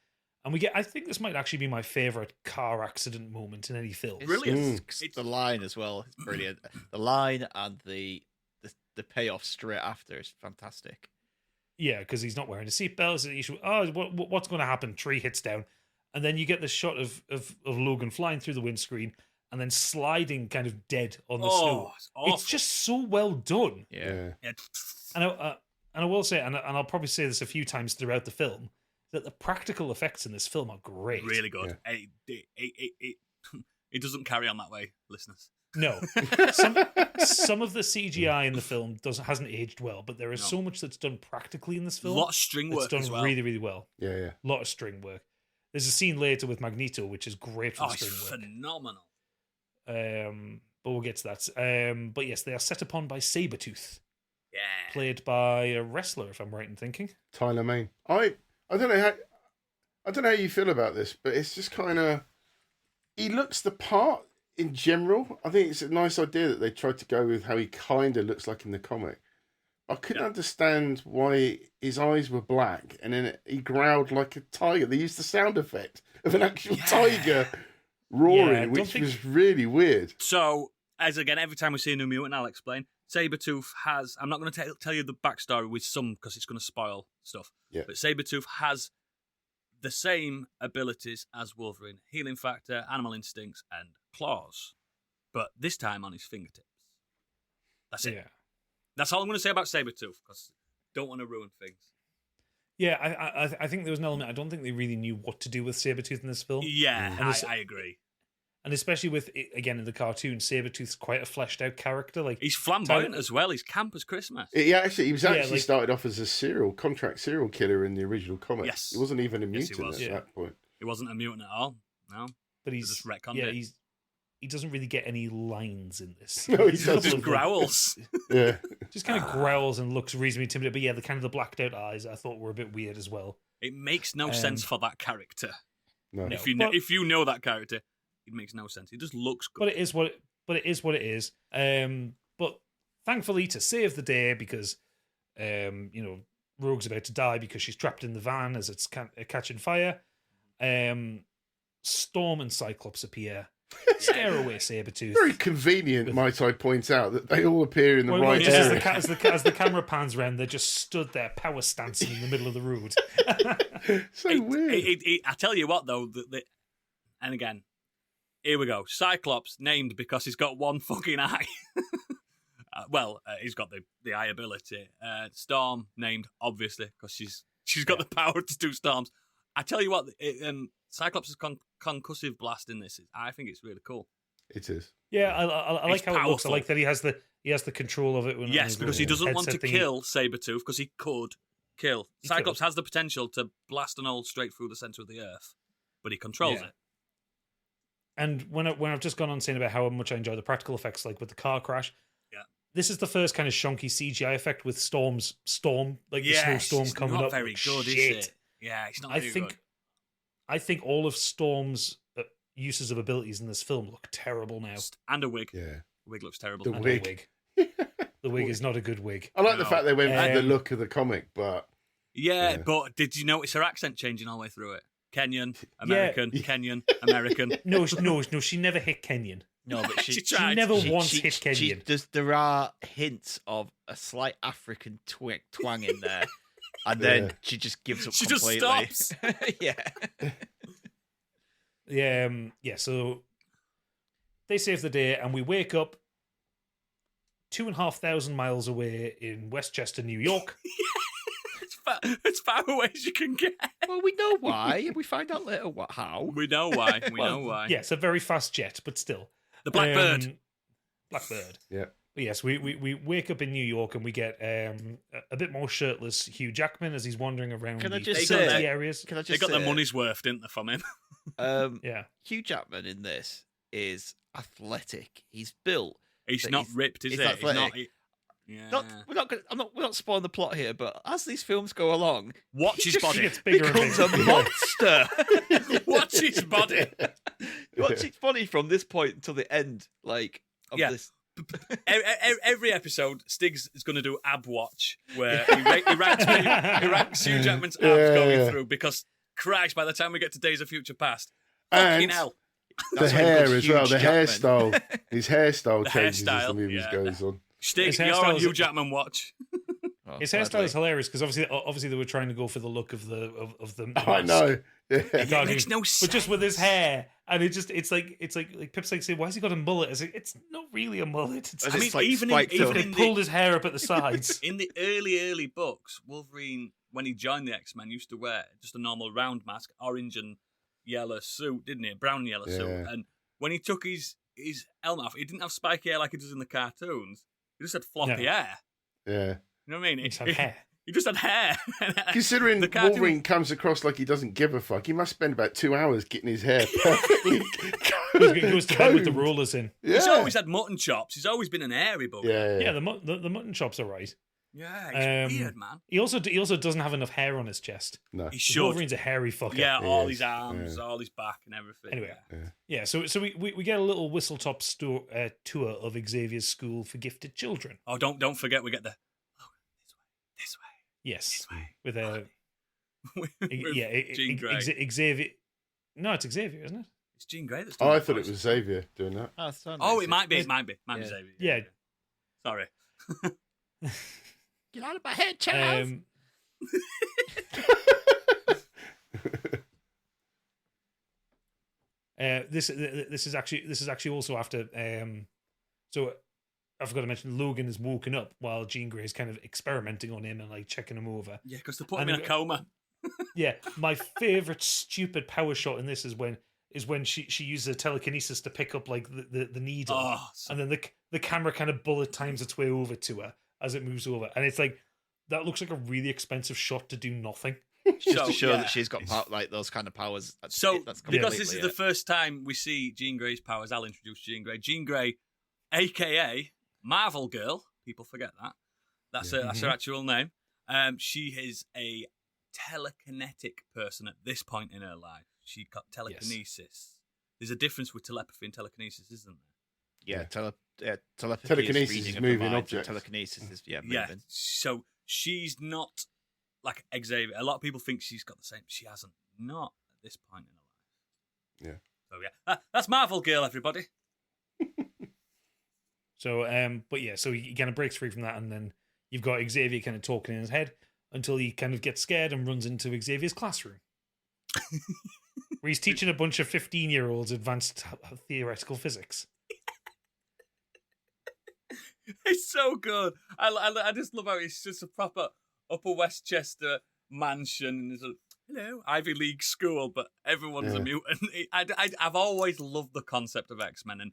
and we get. I think this might actually be my favorite car accident moment in any film. Brilliant. It's the line as well. It's brilliant. The line and the the payoff straight after is fantastic. Yeah, because he's not wearing a seatbelt. What's going to happen? Tree hits down, and then you get this shot of Logan flying through the windscreen and then sliding kind of dead on the snow. It's just so well done. Yeah. And I will say, and I'll probably say this a few times throughout the film, that the practical effects in this film are great. Really good. Yeah. It doesn't carry on that way, listeners. No. Some of the CGI in the film hasn't aged well, but there is so much that's done practically in this film. A lot of string work done as well. really, really well. Yeah. A lot of string work. There's a scene later with Magneto, which is great for the string work. Phenomenal. But we'll get to that. But yes, they are set upon by Sabretooth. Yeah. Played by a wrestler, if I'm right in thinking. Tyler Mane. I don't know how you feel about this, but it's just kind of, he looks the part in general. I think it's a nice idea that they tried to go with how he kind of looks like in the comic. I couldn't understand why his eyes were black and then he growled like a tiger. They used the sound effect of an actual tiger roaring, which was really weird. So, as again, every time we see a New Mutant, I'll explain. Sabretooth has, I'm not going to tell you the backstory with some because it's going to spoil stuff. Yeah. But Sabretooth has the same abilities as Wolverine: healing factor, animal instincts, and claws. But this time on his fingertips. That's it. Yeah. That's all I'm going to say about Sabretooth because I don't want to ruin things. Yeah, I think there was an element. I don't think they really knew what to do with Sabretooth in this film. Yeah, I agree. And especially with, again, in the cartoon, Sabretooth's quite a fleshed out character. Like he's flamboyant as well. He's camp as Christmas. He was actually started off as a contract serial killer in the original comics. Yes. He wasn't even a mutant at that point. He wasn't a mutant at all. No. But he's just retconned it. He doesn't really get any lines in this. No, he just growls. Yeah. Just kind of growls and looks reasonably intimidating. But yeah, the kind of the blacked out eyes I thought were a bit weird as well. It makes no sense for that character. No. If you know that character, it makes no sense. He just looks good. But it is what it is. But thankfully, to save the day, because Rogue's about to die because she's trapped in the van as it's catching fire. Storm and Cyclops appear. Scare away Sabretooth. Very convenient, might I point out, that they all appear in the right area. As the camera pans around, they're just stood there, power stancing in the middle of the road. Weird. I tell you what, though, and again, here we go. Cyclops named because he's got one fucking eye. He's got the eye ability. Storm named, obviously, because she's got the power to do storms. I tell you what, Cyclops' concussive blast in this, I think it's really cool. It is. Yeah, I like how it looks. I like that he has the control of it. Yes, because he doesn't want to kill Sabretooth because he could kill. Cyclops has the potential to blast an hole straight through the centre of the Earth, but he controls it. And when I've just gone on saying about how much I enjoy the practical effects, like with the car crash, this is the first kind of shonky CGI effect with the snowstorm coming up. Not very good, is it? Yeah, it's not very good. I think all of Storm's uses of abilities in this film look terrible now. And a wig. Yeah. The wig looks terrible. The wig. The wig is not a good wig. I like the fact they went for the look of the comic, but... Yeah, but did you notice her accent changing all the way through it? Kenyan, American, Kenyan, American. No, she never hit Kenyan. No, but she never once hit Kenyan. There are hints of a slight African twang in there. And then she just gives up completely. Just stops. Yeah. So they save the day, and we wake up 2,500 miles away in Westchester, New York. It's far away as you can get. Well, we know why. We find out later how. We know why. We know why. Yeah, it's a very fast jet, but still. The Blackbird. Yeah. But yes, we wake up in New York and we get a bit more shirtless Hugh Jackman as he's wandering around the areas. They got their money's worth, didn't they, from him? Yeah. Hugh Jackman in this is athletic. He's built. He's not ripped, is he? Athletic. We're not spoiling the plot here, but as these films go along, watch his body. Becomes a monster. Watch his body. Watch his body from this point until the end, of this. Every episode, Stig's is going to do ab watch, where he ranks Hugh Jackman's abs going through, because Christ, by the time we get to Days of Future Past, fucking hell. The hair as well, the hairstyle. His hairstyle changes as the movie goes on. Stig, you're on Hugh Jackman watch. His hairstyle is hilarious because obviously they were trying to go for the look of the I know. Yeah. It makes no sense. But just with his hair, and it's like Pip's like saying, "Why has he got a mullet?" It's not really a mullet. I mean, even they pulled his hair up at the sides. In the early books, Wolverine, when he joined the X-Men, used to wear just a normal round mask, orange and yellow suit, didn't he? A brown and yellow suit. And when he took his helmet off, he didn't have spiky hair like he does in the cartoons. He just had floppy hair. Yeah. You know what I mean? He just had hair. He just had hair. Considering Wolverine comes across like he doesn't give a fuck, he must spend about 2 hours getting his hair perfectly He goes to bed with the rollers in. Yeah. He's always had mutton chops. He's always been an airy bug. Yeah, the mutton chops are right. Yeah, it's weird, man. He also doesn't have enough hair on his chest. No. He should. Wolverine's a hairy fucker. Yeah, all his arms, all his back and everything. Anyway, so we get a little whistle-top tour of Xavier's school for gifted children. Oh, don't forget we get the this way. Yes, This way. with a with Jean Grey. Xavier. No, it's Xavier, isn't it? It's Jean Grey that's Oh, doing I the thought it voice. was Xavier doing that. Oh, it might be. It might be Xavier. Yeah. Sorry. Get out of my head, Charles. This is actually also after. So I forgot to mention Logan is woken up while Jean Grey is kind of experimenting on him and like checking him over. Yeah, because they put him in a coma. Yeah, my favorite stupid power shot in this is when she uses telekinesis to pick up like the needle, and then the camera kind of bullet times its way over to her as it moves over, and it's like that looks like a really expensive shot to do nothing. Just to show that she's got like those kind of powers. That's because this is the first time we see Jean Grey's powers, I'll introduce Jean Grey. Jean Grey, aka Marvel Girl. People forget that. That's her actual name. She is a telekinetic person at this point in her life. She got telekinesis. Yes. There's a difference with telepathy and telekinesis, isn't there? Yeah, telepathy telekinesis is is moving objects. Telekinesis is moving. Yeah, so she's not like Xavier. A lot of people think she's got the same. She hasn't. Not at this point in her life. Yeah. So yeah, that's Marvel Girl, everybody. So so he kind of breaks free from that, and then you've got Xavier kind of talking in his head until he kind of gets scared and runs into Xavier's classroom, where he's teaching a bunch of 15-year-olds advanced theoretical physics. It's so good. I just love how it's just a proper Upper Westchester mansion, and there's a Ivy League school, but everyone's a mutant. I've always loved the concept of X-Men, and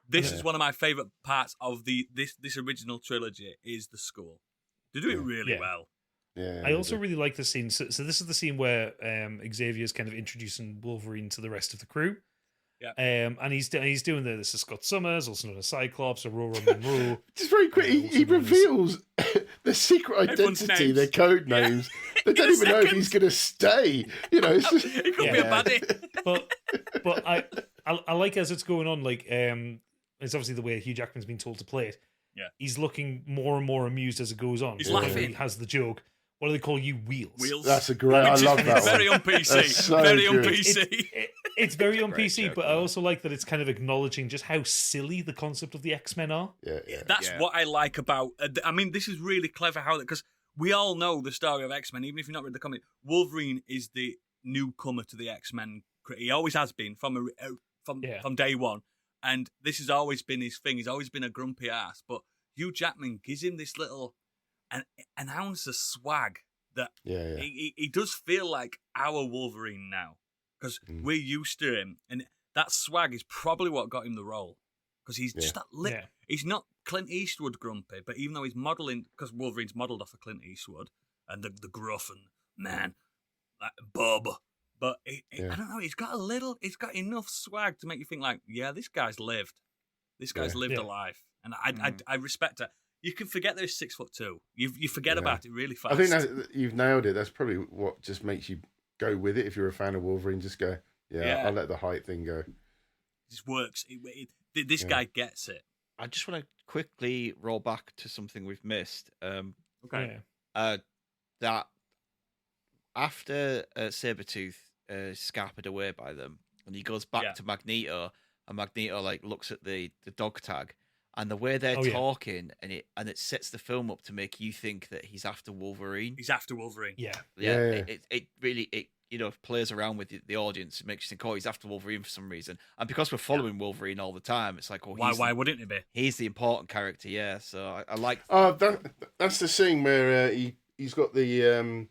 this is one of my favourite parts of this original trilogy is the school. They do it really well. Yeah, I also really like the scene. So this is the scene where Xavier's kind of introducing Wolverine to the rest of the crew. Yeah. And he's doing this is Scott Summers, also known as Cyclops, Aurora Monroe. Just very quickly, he reveals their secret identity, their code names. They don't even know if he's going to stay. You know, it's just... He could be a baddie. But I like as it's going on, like it's obviously the way Hugh Jackman's been told to play it. Yeah. He's looking more and more amused as it goes on. He's laughing. He has the joke. What do they call you? Wheels. Wheels. That's a great. I love that. Very on PC. So very on good. PC. It's very on PC, joke, but I also like that it's kind of acknowledging just how silly the concept of the X-Men are. Yeah. That's what I like about. I mean, this is really clever how because we all know the story of X-Men, even if you've not read the comic. Wolverine is the newcomer to the X-Men. He always has been from day one, and this has always been his thing. He's always been a grumpy ass, but Hugh Jackman gives him this little an ounce of swag that he does feel like our Wolverine now because we're used to him, and that swag is probably what got him the role because he's just that he's not Clint Eastwood grumpy, but even though he's modelling because Wolverine's modelled off of Clint Eastwood and the gruff and man like Bob, but I don't know, he's got enough swag to make you think like this guy's lived a life, and I respect it. You can forget that he's 6'2". You forget about it really fast. I think that you've nailed it. That's probably what just makes you go with it. If you're a fan of Wolverine, just go, I'll let the height thing go. It just works. This guy gets it. I just want to quickly roll back to something we've missed. Okay. That after Sabretooth is scampered away by them, and he goes back to Magneto, and Magneto like looks at the dog tag. and the way they're Oh, yeah. talking, and it sets the film up to make you think that he's after Wolverine. He's after Wolverine. Yeah. Yeah. It really plays around with the audience. It makes you think, oh, he's after Wolverine for some reason. And because we're following Wolverine all the time, it's like, oh, Why wouldn't it be? he's the important character, yeah. So I like. That's the scene where he's got the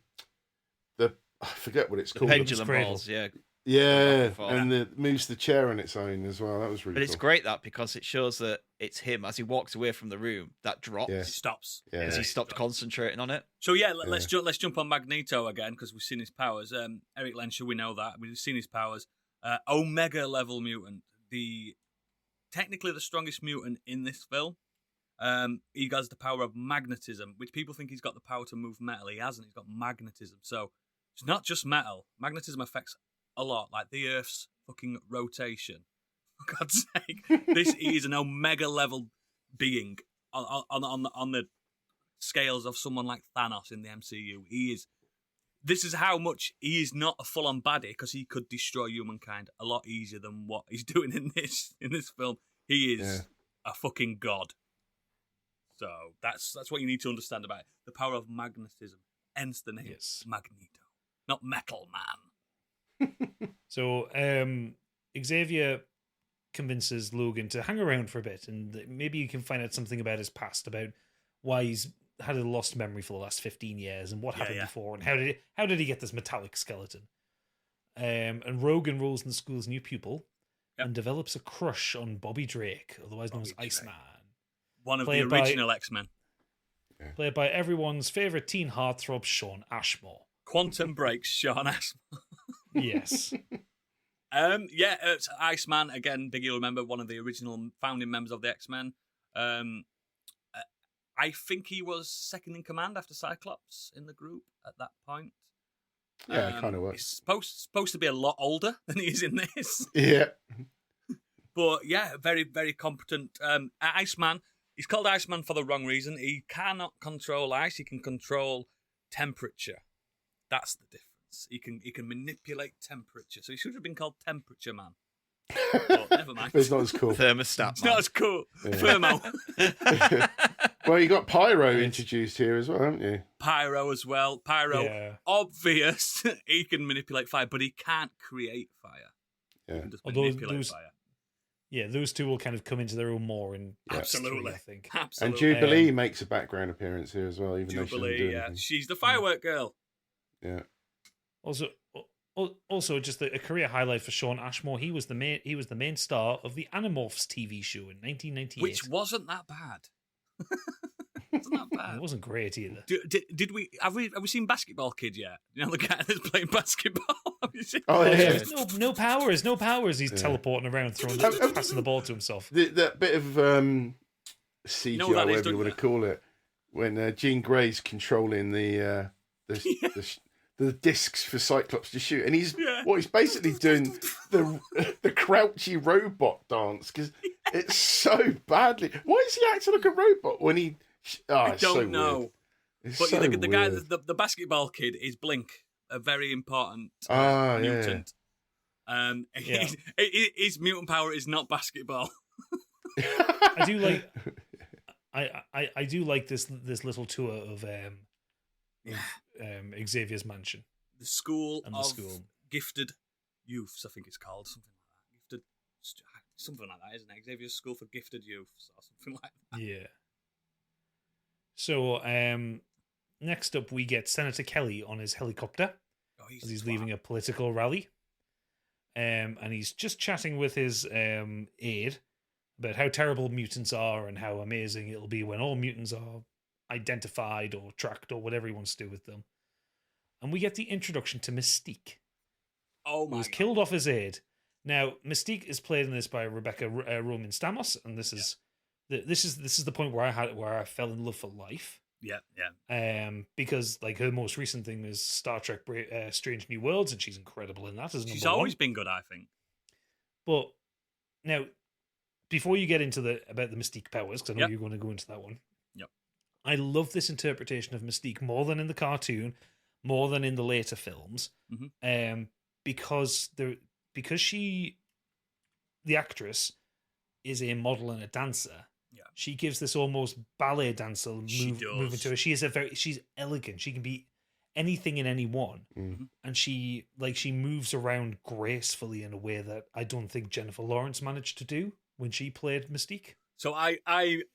I forget what it's The called. pendulum Cradle. balls, yeah. Yeah, Back and forth. and it moves the chair on its own as well. That was really But cool. it's great that because it shows that it's him as he walks away from the room. That drops Yeah. He stops. Yeah. as he stopped concentrating on it. So yeah, let's jump on Magneto again because we've seen his powers. Eric Lenscher, we know that we've seen his powers. Omega level mutant, technically the strongest mutant in this film. He has the power of magnetism, which people think he's got the power to move metal. He hasn't. He's got magnetism. So it's not just metal. Magnetism affects a lot, like the Earth's fucking rotation. For God's sake, he is an Omega level being on the scales of someone like Thanos in the MCU. This is how much he is not a full-on baddie because he could destroy humankind a lot easier than what he's doing in this film. He is a fucking god. So that's what you need to understand about it. The power of magnetism. Hence the name Magneto, not Metal Man. So Xavier convinces Logan to hang around for a bit, and maybe you can find out something about his past, about why he's had a lost memory for the last 15 years, and what happened before, and how did he get this metallic skeleton? And Rogue enrolls in the school's new pupil and develops a crush on Bobby Drake, otherwise known as Iceman. One of the original X-Men. Played by everyone's favourite teen heartthrob, Sean Ashmore. Quantum Break's Sean Ashmore. Yes. It's Iceman again. Biggie will remember, one of the original founding members of the X-Men. I think he was second in command after Cyclops in the group at that point. Yeah, it kind of works. He's supposed to be a lot older than he is in this. Yeah. But yeah, very, very competent. Iceman. He's called Iceman for the wrong reason. He cannot control ice. He can control temperature. That's the difference. He can manipulate temperature. So he should have been called Temperature Man. But never mind. But it's not as cool. Thermostat. It's not as cool. Thermo. Well, you got Pyro introduced here as well, haven't you? Pyro as well. Pyro, obvious. He can manipulate fire, but he can't create fire. Yeah. He can just manipulate fire. Yeah, those two will kind of come into their own more in Absolutely. I think. Absolutely. And Jubilee makes a background appearance here as well, even though she doesn't do yeah. anything. She's the firework girl. Yeah. Also, just a career highlight for Sean Ashmore. He was the main star of the Animorphs TV show in 1998, which wasn't that bad. Wasn't that bad? It wasn't great either. Did we have we seen Basketball Kid yet? You know, the guy that's playing basketball. Have you seen? Oh yeah. No powers. He's teleporting around, passing the ball to himself. That bit of CGI, You know what that is, whatever you want to call it, when Jean Grey's controlling the discs for Cyclops to shoot, and he's basically doing the crouchy robot dance because it's so badly. Why is he acting like a robot when he? I don't know. But so the guy, the basketball kid, is Blink, a very important mutant. Yeah. His mutant power is not basketball. I do like. I do like this little tour of Xavier's mansion. The school and of gifted youths, I think it's called, something like that, isn't it? Xavier's School for Gifted Youths or something like that. Yeah. So next up, we get Senator Kelly on his helicopter as he's leaving a political rally, and he's just chatting with his aide about how terrible mutants are and how amazing it'll be when all mutants are identified or tracked or whatever he wants to do with them. And we get the introduction to Mystique. Oh my who was killed off his aide. Now, Mystique is played in this by Rebecca Roman Stamos, and this is the point where I fell in love for life. Yeah. Because like her most recent thing is Star Trek Strange New Worlds, and she's incredible in that. She's always been good, I think. But now, before you get into about the Mystique powers, because I know you're going to go into that one. Yep. I love this interpretation of Mystique more than in the cartoon, more than in the later films, because she, the actress, is a model and a dancer. Yeah. she gives this almost ballet dancer movement to her. She's elegant. She can be anything in anyone, and she moves around gracefully in a way that I don't think Jennifer Lawrence managed to do when she played Mystique. So I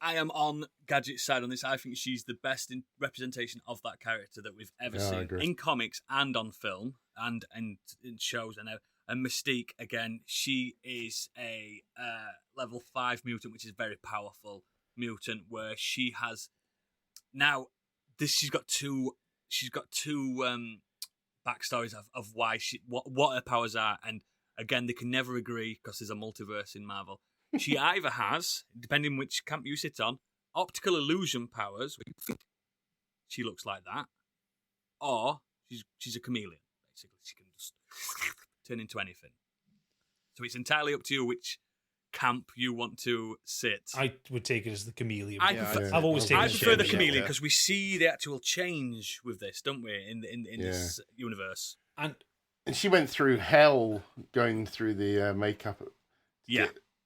am on Gadget's side on this. I think she's the best representation of that character that we've ever seen in comics and on film and in shows. And Mystique, again, she is a level 5 mutant, which is very powerful mutant. Where she has now she's got two backstories of why what her powers are, and again they can never agree because there's a multiverse in Marvel. She either has, depending which camp you sit on, optical illusion powers. She looks like that, or she's a chameleon. Basically, she can just turn into anything. So it's entirely up to you which camp you want to sit. I would take it as the chameleon. I've always taken. I prefer the chameleon because we see the actual change with this, don't we? In this universe, and she went through hell going through the makeup.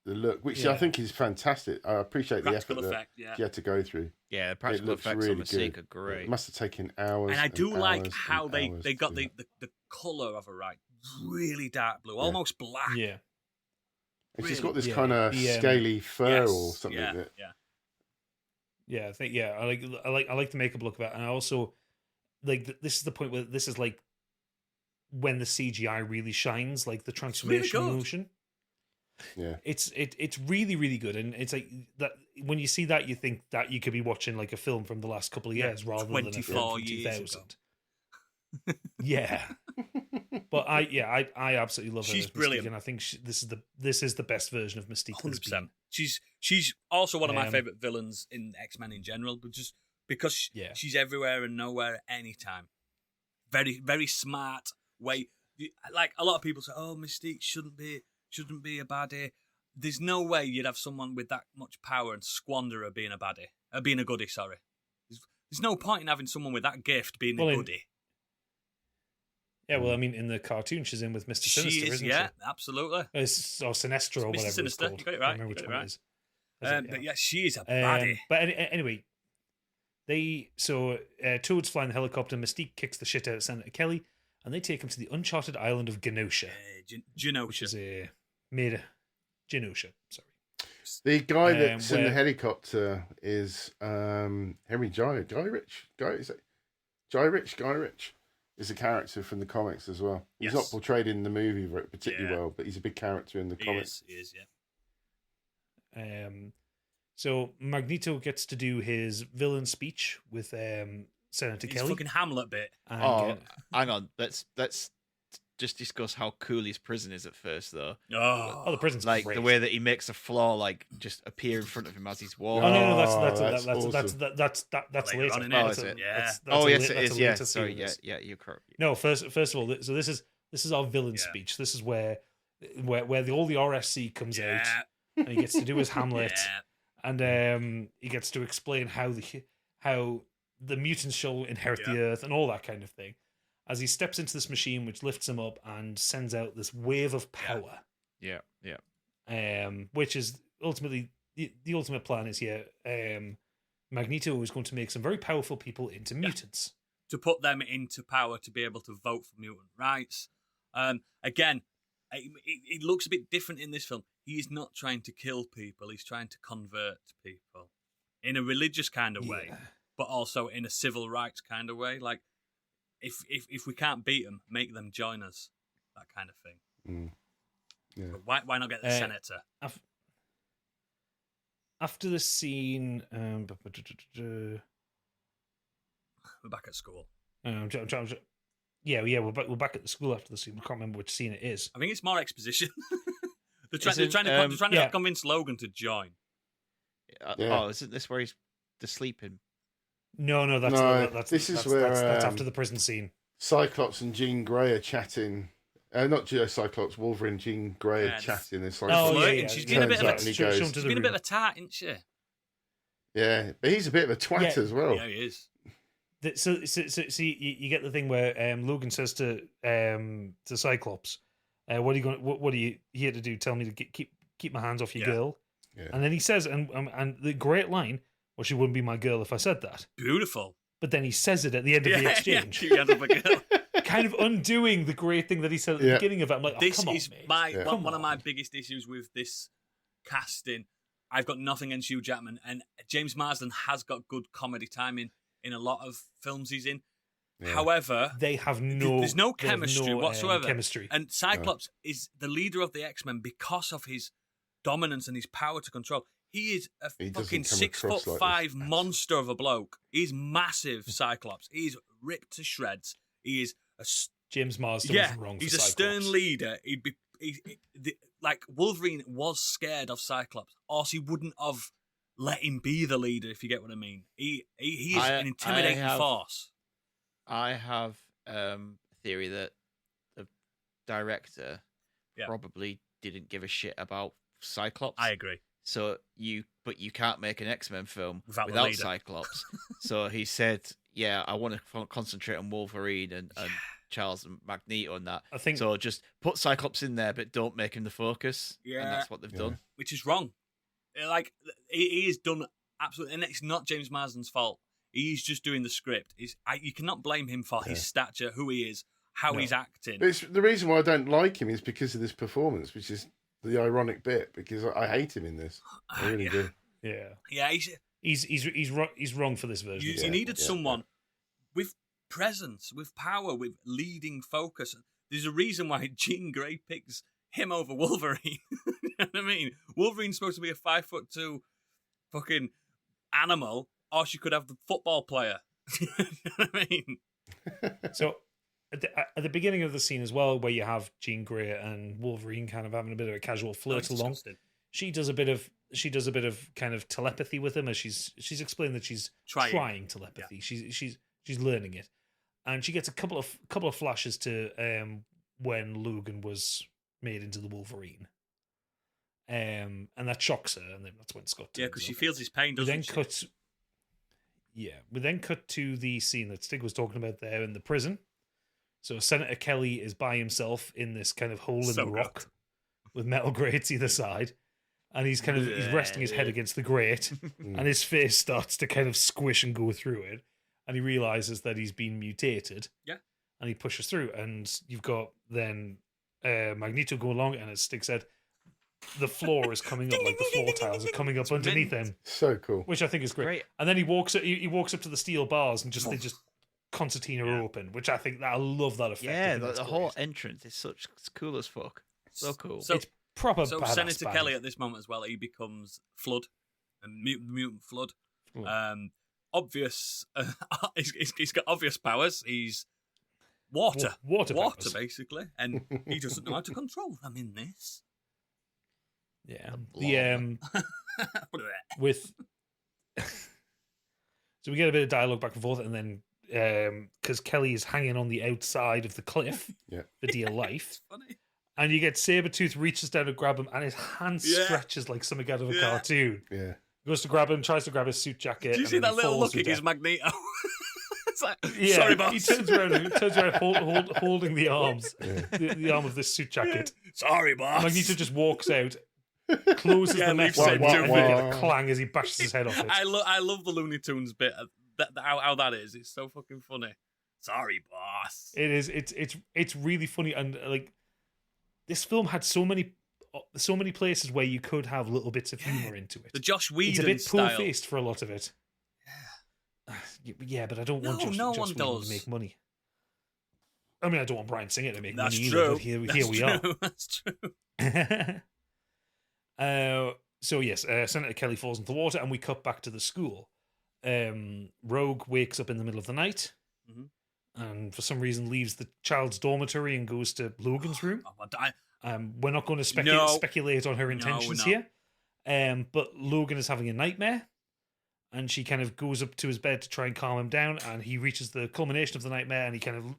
The look, which I think is fantastic. I appreciate practical the effort effect, that she had to go through. Yeah, the practical effects on Mystique are great. It must have taken hours. And I do like how they got the colour of her right, really dark blue, almost black. Yeah. And she's got this kind of scaly fur or something. Yeah, I think I like the makeup look of it, and I also like this is the point where this is like when the CGI really shines, like the transformation motion. Yeah, it's really, really good, and it's like that when you see that you think that you could be watching like a film from the last couple of years rather than a film from 2000. Yeah, but I absolutely love her. She's as Mystique, brilliant, and I think this is the best version of Mystique. 100%. She's also one of my favorite villains in X-Men in general, but just because she's everywhere and nowhere at any time. Very, very smart way. Like a lot of people say, "Oh, Mystique shouldn't be a baddie." There's no way you'd have someone with that much power and squander her being a baddie, being a goodie. Sorry, there's no point in having someone with that gift being a goodie. Yeah, well, I mean, in the cartoon, she's in with Mr. Sinister, isn't she? Yeah, absolutely. Or Sinestro or whatever Sinister. it's called. You got it right. I remember which one it is. But yeah, she is a baddie. But anyway, Toad's flying the helicopter. Mystique kicks the shit out of Senator Kelly, and they take him to the uncharted island of Genosha. Genosha. Which is Genosha, sorry. The guy that's in the helicopter is Henry Guy-Rich. Guy-Rich is a character from the comics as well. He's not portrayed in the movie particularly well, but he's a big character in the comics. He is, yeah. So Magneto gets to do his villain speech with Senator Kelly. Fucking Hamlet bit. Hang on. Let's just discuss how cool his prison is at first, though. Oh, the prison's like great. The way that he makes a floor like just appear in front of him as he's walking. Oh no, that's later later. on in Oh, is it? Yeah. Yes, it is. Yeah, sorry. Yeah, you're correct. No, first of all, so this is our villain speech. This is where all the RSC comes out, and he gets to do his Hamlet, and he gets to explain how the mutants shall inherit the Earth and all that kind of thing. As he steps into this machine, which lifts him up and sends out this wave of power. Yeah. Which is ultimately the ultimate plan is Magneto is going to make some very powerful people into mutants to put them into power to be able to vote for mutant rights. Again, it looks a bit different in this film. He is not trying to kill people; he's trying to convert people in a religious kind of way, but also in a civil rights kind of way, like. If we can't beat them, make them join us. That kind of thing. Yeah. But why not get the senator? After the scene, we're back at school. we're back at the school after the scene. I can't remember which scene it is. I think it's more exposition. they're trying to convince Logan to join. Oh, isn't this where he's sleeping? No, that's after the prison scene. Cyclops and Jean Grey are chatting. Not Cyclops, Wolverine, Jean Grey are chatting. It's like, she's been a bit of a tart, isn't she? Yeah, but he's a bit of a twat as well. Yeah, he is. So you get the thing where Logan says to Cyclops, "What are you here to do? Tell me to keep my hands off your girl." Yeah. And then he says, and the great line, well, she wouldn't be my girl if I said that. Beautiful. But then he says it at the end of the exchange. Yeah, she ends up a girl. Kind of undoing the great thing that he said at the beginning of it. I'm like, This come on, is mate. one of my biggest issues with this casting. I've got nothing against Hugh Jackman, and James Marsden has got good comedy timing in a lot of films he's in. Yeah. However, there's no chemistry whatsoever. Chemistry. And Cyclops is the leader of the X-Men because of his dominance and his power to control. He is a fucking 6'5" like monster of a bloke. He's massive, Cyclops. He's ripped to shreds. He is James Marsden wasn't wrong for he's Cyclops. A stern leader. Like Wolverine was scared of Cyclops, or he wouldn't have let him be the leader. If you get what I mean, he is an intimidating force. I have a theory that the director probably didn't give a shit about Cyclops. I agree. So you can't make an X-Men film without Cyclops. So he said, "Yeah, I want to concentrate on Wolverine and Charles and Magneto and that. I think so. Just put Cyclops in there, but don't make him the focus." Yeah, and that's what they've done, which is wrong. Like he is done absolutely, and it's not James Marsden's fault. He's just doing the script. You cannot blame him for his stature, who he is, how he's acting. But the reason why I don't like him is because of this performance, which is the ironic bit, because I hate him in this. I really do. Yeah. He's wrong for this version. You needed someone with presence, with power, with leading focus. There's a reason why Jean Grey picks him over Wolverine. You know what I mean? Wolverine's supposed to be a 5'2" fucking animal, or she could have the football player. You know what I mean? So at the beginning of the scene as well, where you have Jean Grey and Wolverine kind of having a bit of a casual flirt along, she does a bit of kind of telepathy with him, as she's explained that she's trying telepathy. Yeah. She's learning it, and she gets a couple of flashes to when Logan was made into the Wolverine, and that shocks her, and then that's when Scott. Yeah, because she feels his pain. Doesn't she? We then cut to the scene that Stig was talking about there in the prison. So Senator Kelly is by himself in this kind of hole in the rock with metal grates either side. And he's resting his head against the grate, and his face starts to kind of squish and go through it. And he realizes that he's been mutated. Yeah. And he pushes through. And you've got then Magneto go along, and as Stig said, the floor is coming up, like the floor tiles are coming up underneath him. So cool. Which I think is great. And then he walks up to the steel bars, and they just concertina are open, which I love that effect. Yeah, the whole entrance is it's cool as fuck. So cool. So, it's proper. So Senator Kelly at this moment as well, he becomes Flood, and mutant Flood. Obvious. He's got obvious powers. He's water powers, basically, and he doesn't know how to control them in this. Yeah. With so we get a bit of dialogue back and forth, and then because Kelly is hanging on the outside of the cliff for dear life. Funny. And you get Sabretooth reaches down to grab him, and his hand stretches like something out of a cartoon. Yeah. Goes to grab him, tries to grab his suit jacket. Do you see that little look at his Magneto? It's like, sorry, boss. He turns around holding the arms, the arm of this suit jacket. Sorry, boss. Magneto just walks out, closes the mess and you get a clang as he bashes his head off it. I love the Looney Tunes bit. How that is. It's so fucking funny. Sorry, boss. It is. It's really funny, and like this film had so many places where you could have little bits of humor into it. The Josh Whedon it's a bit style. poor-faced for a lot of it. Yeah, but I don't want Josh Whedon to make money. I mean, I don't want Bryan Singer to make money either, but here we are. That's true. So yes, Senator Kelly falls into the water, and we cut back to the school. Rogue wakes up in the middle of the night, and for some reason leaves the child's dormitory and goes to Logan's room. We're not going to speculate on her intentions here, but Logan is having a nightmare, and she kind of goes up to his bed to try and calm him down, and he reaches the culmination of the nightmare, and he kind of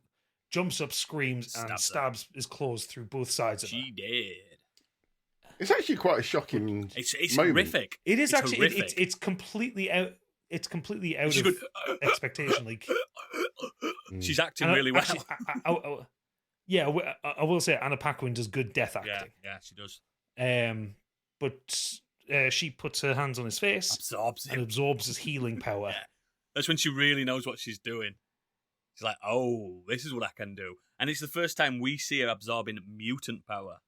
jumps up, screams, and stabs his claws through both sides of her. She did. It's actually quite a shocking. It's moment. Horrific. It is actually. It's completely out. It's completely out of expectation. Like she's acting really well. Actually, I will say Anna Paquin does good death acting. Yeah, she does. But she puts her hands on his face Absorbs and him. absorbs his healing power. Yeah. That's when she really knows what she's doing. She's like, oh, this is what I can do. And it's the first time we see her absorbing mutant power.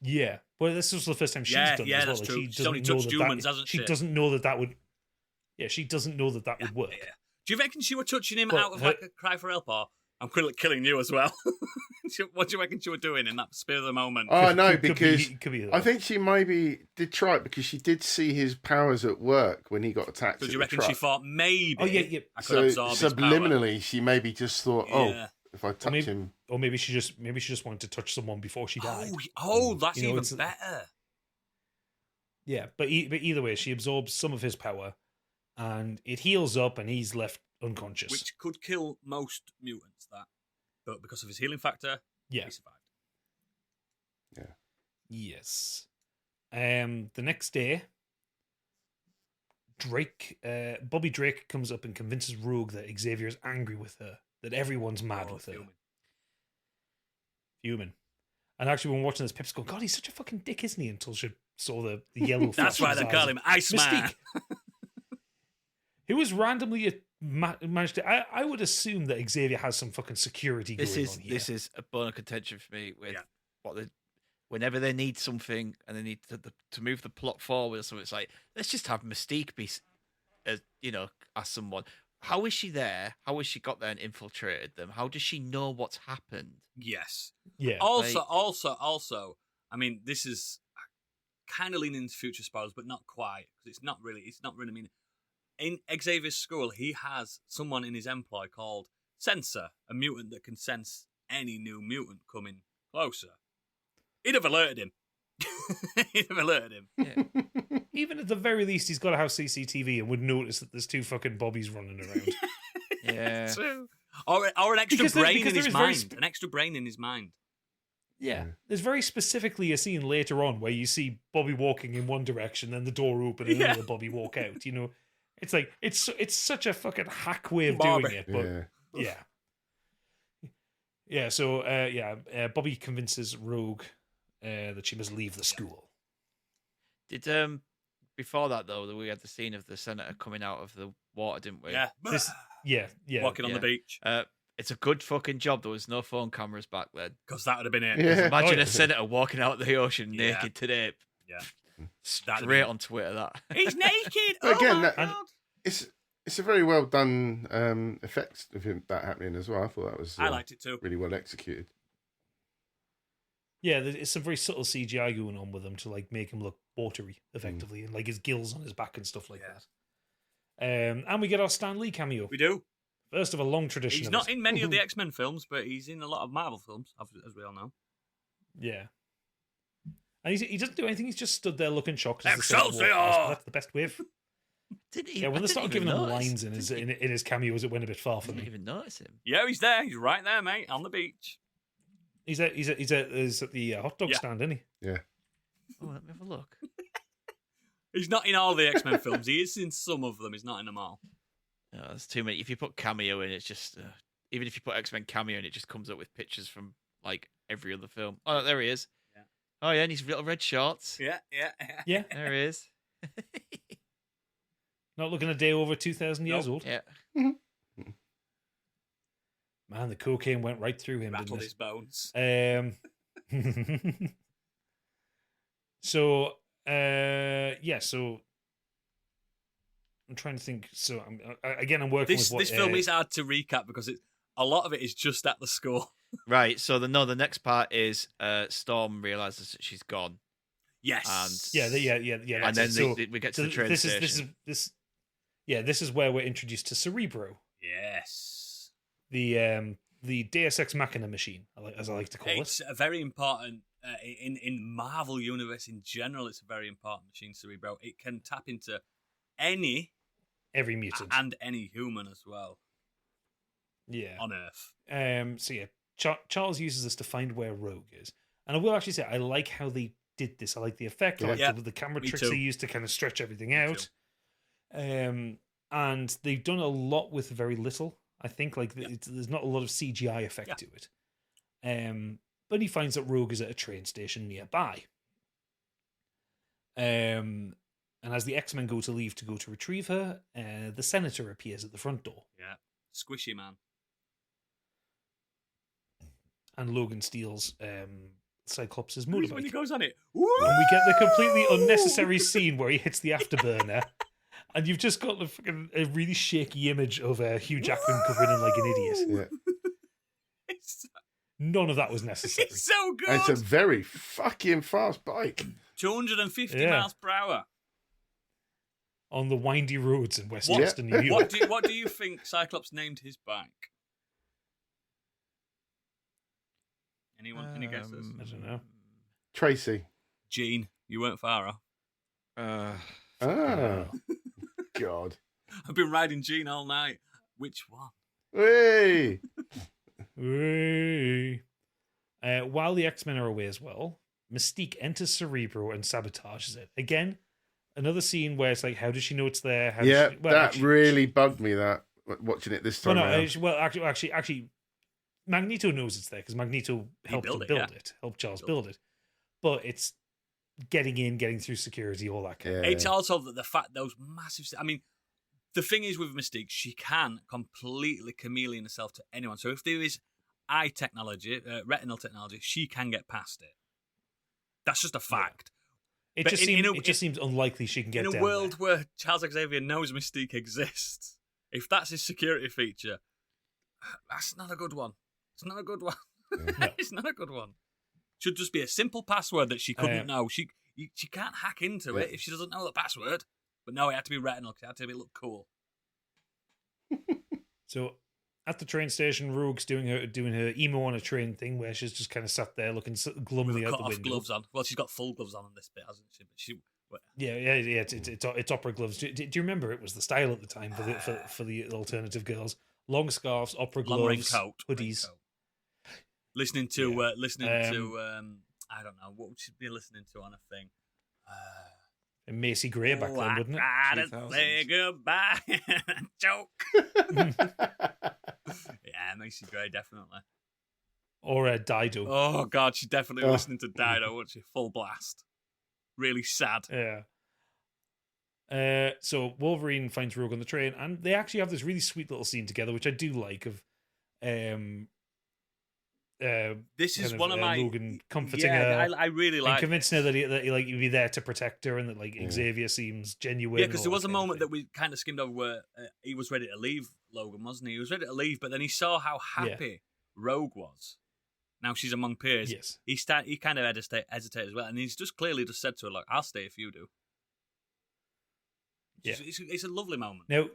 Yeah, well, this was the first time she's Yeah, done it yeah, as well. that's Like, true. she She's doesn't only know touched that humans, that, hasn't she she? doesn't know that would. Yeah, she doesn't know that would work. Yeah. Do you reckon she were touching him But out of like a cry for help, or I'm killing you as well? What do you reckon she were doing in that spur of the moment? Oh no, Could be- because could be I think she maybe did try it because she did see his powers at work when he got attacked. So at do you the reckon truck. she thought maybe Oh, yeah. I could So absorb his power? subliminally, she maybe just thought, "Oh, Yeah. if I touch him." Or maybe she just wanted to touch someone before she died. Oh, that's You know, even it's- better. Yeah, but either way, she absorbs some of his power, and it heals up, and he's left unconscious. Which could kill most mutants, but because of his healing factor, Yeah. he survived. Yes. The next day, Bobby Drake comes up and convinces Rogue that Xavier is angry with her, that everyone's mad with her. Human. And actually, when watching this, Pip's going, God, he's such a fucking dick, isn't he? Until she saw the yellow That's flash why in they his call eyes. him Iceman. Mystique. Who was randomly managed to. I would assume that Xavier has some fucking security going on here. This is a bone of contention for me with Yeah. what they. Whenever they need something and they need to move the plot forward or something, it's like, let's just have Mystique be, as someone. How is she there? How has she got there and infiltrated them? How does she know what's happened? Yes. Yeah. Also, I mean, this is kind of leaning into future spoilers, but not quite, because it's not really. I mean, in Xavier's school, he has someone in his employ called Sensor, a mutant that can sense any new mutant coming closer. He'd have alerted him. Yeah. Even at the very least, he's got to have CCTV and would notice that there's two fucking Bobbies running around. Yeah. True. Or an extra Because brain in there his is very mind. An extra brain in his mind. Yeah. There's very specifically a scene later on where you see Bobby walking in one direction, then the door open, and another Bobby walk out. You know, it's like it's such a fucking hack way of doing it, but yeah. So Bobby convinces Rogue that she must leave the school. Did before that though, we had the scene of the senator coming out of the water, didn't we? Yeah. Walking on the beach. It's a good fucking job there was no phone cameras back then. Because that would have been it. Yeah. Imagine a senator walking out of the ocean naked today. Yeah. Straight on Twitter, that. He's naked! But again, my that- God. It's a very well done effect of him that happening as well. I thought that was I liked it too. really well executed. Yeah, there's some very subtle CGI going on with him to like make him look watery, effectively, and like his gills on his back and stuff like that. And we get our Stan Lee cameo. We do. First of a long tradition. He's of not his. in many of the X-Men films, but he's in a lot of Marvel films, as we all know. Yeah. And he doesn't do anything. He's just stood there looking shocked. Excelsior! That's the best way. Didn't he? Yeah, when I they didn't started even giving him notice. lines in his cameos, it went a bit far for Didn't me. even notice him. Yeah, he's there. He's right there, mate, on the beach. He's at the hot dog Yeah. stand, isn't he? Yeah. Oh, let me have a look. He's not in all the X-Men films. He is in some of them. He's not in them all. No, there's too many. If you put cameo in, it's just even if you put X-Men cameo in, it just comes up with pictures from like every other film. Oh, there he is. Yeah. Oh yeah, and his little red shorts. Yeah. Yeah. There he is. Not looking a day over 2,000 years old. Yeah. Man, the cocaine went right through him. Rattled Didn't his bones. it? So I'm trying to think. So I'm working This with what film is hard to recap because a lot of it is just at the school. Right. So the next part is Storm realizes that she's gone. Yes. yeah. And then that's it. So- we get to so the train station. This is where we're introduced to Cerebro, Yes. the Deus Ex Machina machine, as I like to call It's a very important in Marvel universe in general. It's a very important machine, Cerebro. It can tap into any every mutant. and any human as well Yeah. on Earth. So yeah, Charles uses this to find where Rogue is, and I will actually say I like how they did this. I like the effect. I like Yeah. the camera Me tricks too. they used to kind of stretch everything Me out. And they've done a lot with very little. I think there's not a lot of CGI effect to it. But he finds that Rogue is at a train station nearby. And as the X-Men go to leave to go to retrieve her, the Senator appears at the front door. Yeah. Squishy man. And Logan steals Cyclops' When he motorbike. goes on it. And we get the completely unnecessary scene where he hits the afterburner. And you've just got a really shaky image of Hugh Jackman covering him like an idiot. Yeah. None of that was necessary. It's so good. And it's a very fucking fast bike. 250 miles per hour. On the windy roads in Westchester, New York. What do you think Cyclops named his bike? Anyone? Any guesses? I don't know. Tracy. Gene, you weren't far off. Oh. God. I've been riding Gene all night. Which one? Hey. Hey. While the X-Men are away as well, Mystique enters Cerebro and sabotages it. Again, another scene where it's like, how does she know it's there? That really bugged me, that, watching it this time around. Actually, Magneto knows it's there because Magneto helped him build it, helped Charles build it. But it's getting through security, all that kind of. It's also the fact those massive. I mean, the thing is with Mystique, she can completely chameleon herself to anyone. So if there is eye technology, retinal technology, she can get past it. That's just a fact. It just seems unlikely she can get in a down world there. where Charles Xavier knows Mystique exists. If that's his security feature, that's not a good one. It's not a good one. No. It's not a good one. Should just be a simple password that she couldn't know. She can't hack into it if she doesn't know the password. But no, it had to be retinal because it had to look cool. So at the train station, Rogue's doing her emo on a train thing where she's just kind of sat there looking glumly out the window. Gloves on. Well, she's got full gloves on this bit, hasn't she? But It's opera gloves. Do you remember it was the style at the time for the alternative girls? Long scarves, opera gloves, long raincoat, hoodies. Listening to I don't know what would she be listening to on a thing. And Macy Gray back then, wouldn't it? Gotta say goodbye. Joke. Yeah, Macy Gray definitely. Or Dido. Oh God, she's definitely listening to Dido, wasn't she? Full blast. Really sad. Yeah. So Wolverine finds Rogue on the train, and they actually have this really sweet little scene together, which I do like. Of this is one of my Logan comforting her. I really like, and convincing her that he'd be there to protect her, and that Xavier seems genuine. Yeah, because there was a moment that we kind of skimmed over where he was ready to leave Logan, wasn't he? He was ready to leave, but then he saw how happy Rogue was. Now she's among peers. Yes. He kind of hesitated as well, and he's just clearly just said to her, like, I'll stay if you do. Yeah. It's a lovely moment. Now,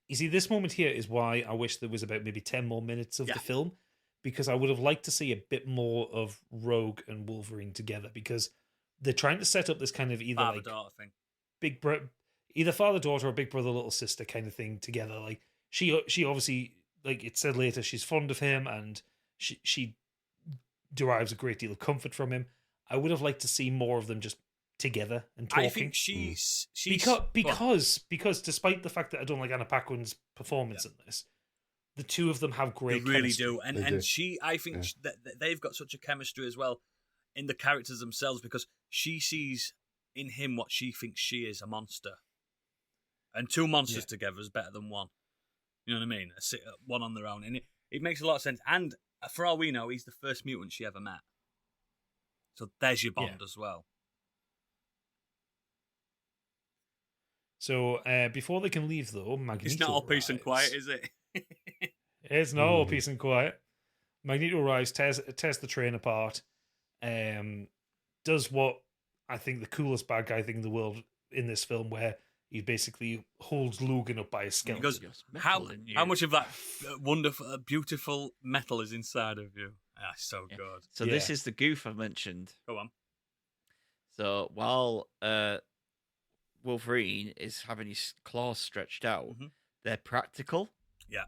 you see, this moment here is why I wish there was about maybe 10 more minutes of the film, because I would have liked to see a bit more of Rogue and Wolverine together, because they're trying to set up this kind of either Father-daughter thing. Either father-daughter or big brother-little-sister kind of thing together. Like, she obviously, like it said later, she's fond of him, and she derives a great deal of comfort from him. I would have liked to see more of them just together and talking. I think she's because despite the fact that I don't like Anna Paquin's performance in this, the two of them have great chemistry. They really do. I think that they've got such a chemistry as well in the characters themselves, because she sees in him what she thinks she is, a monster. And two monsters together is better than one. You know what I mean? One on their own. And it makes a lot of sense. And for all we know, he's the first mutant she ever met. So there's your bond as well. So before they can leave, though, Magneto It's not all peace and arrives. quiet, is it? It's not all peace and quiet. Magneto arrives, tears the train apart, does what I think the coolest bad guy thing in the world in this film, where he basically holds Logan up by his skeleton. He goes, how much of that wonderful, beautiful metal is inside of you? Ah, so good. So this is the goof I mentioned. Go on. So while Wolverine is having his claws stretched out, they're practical. Yeah.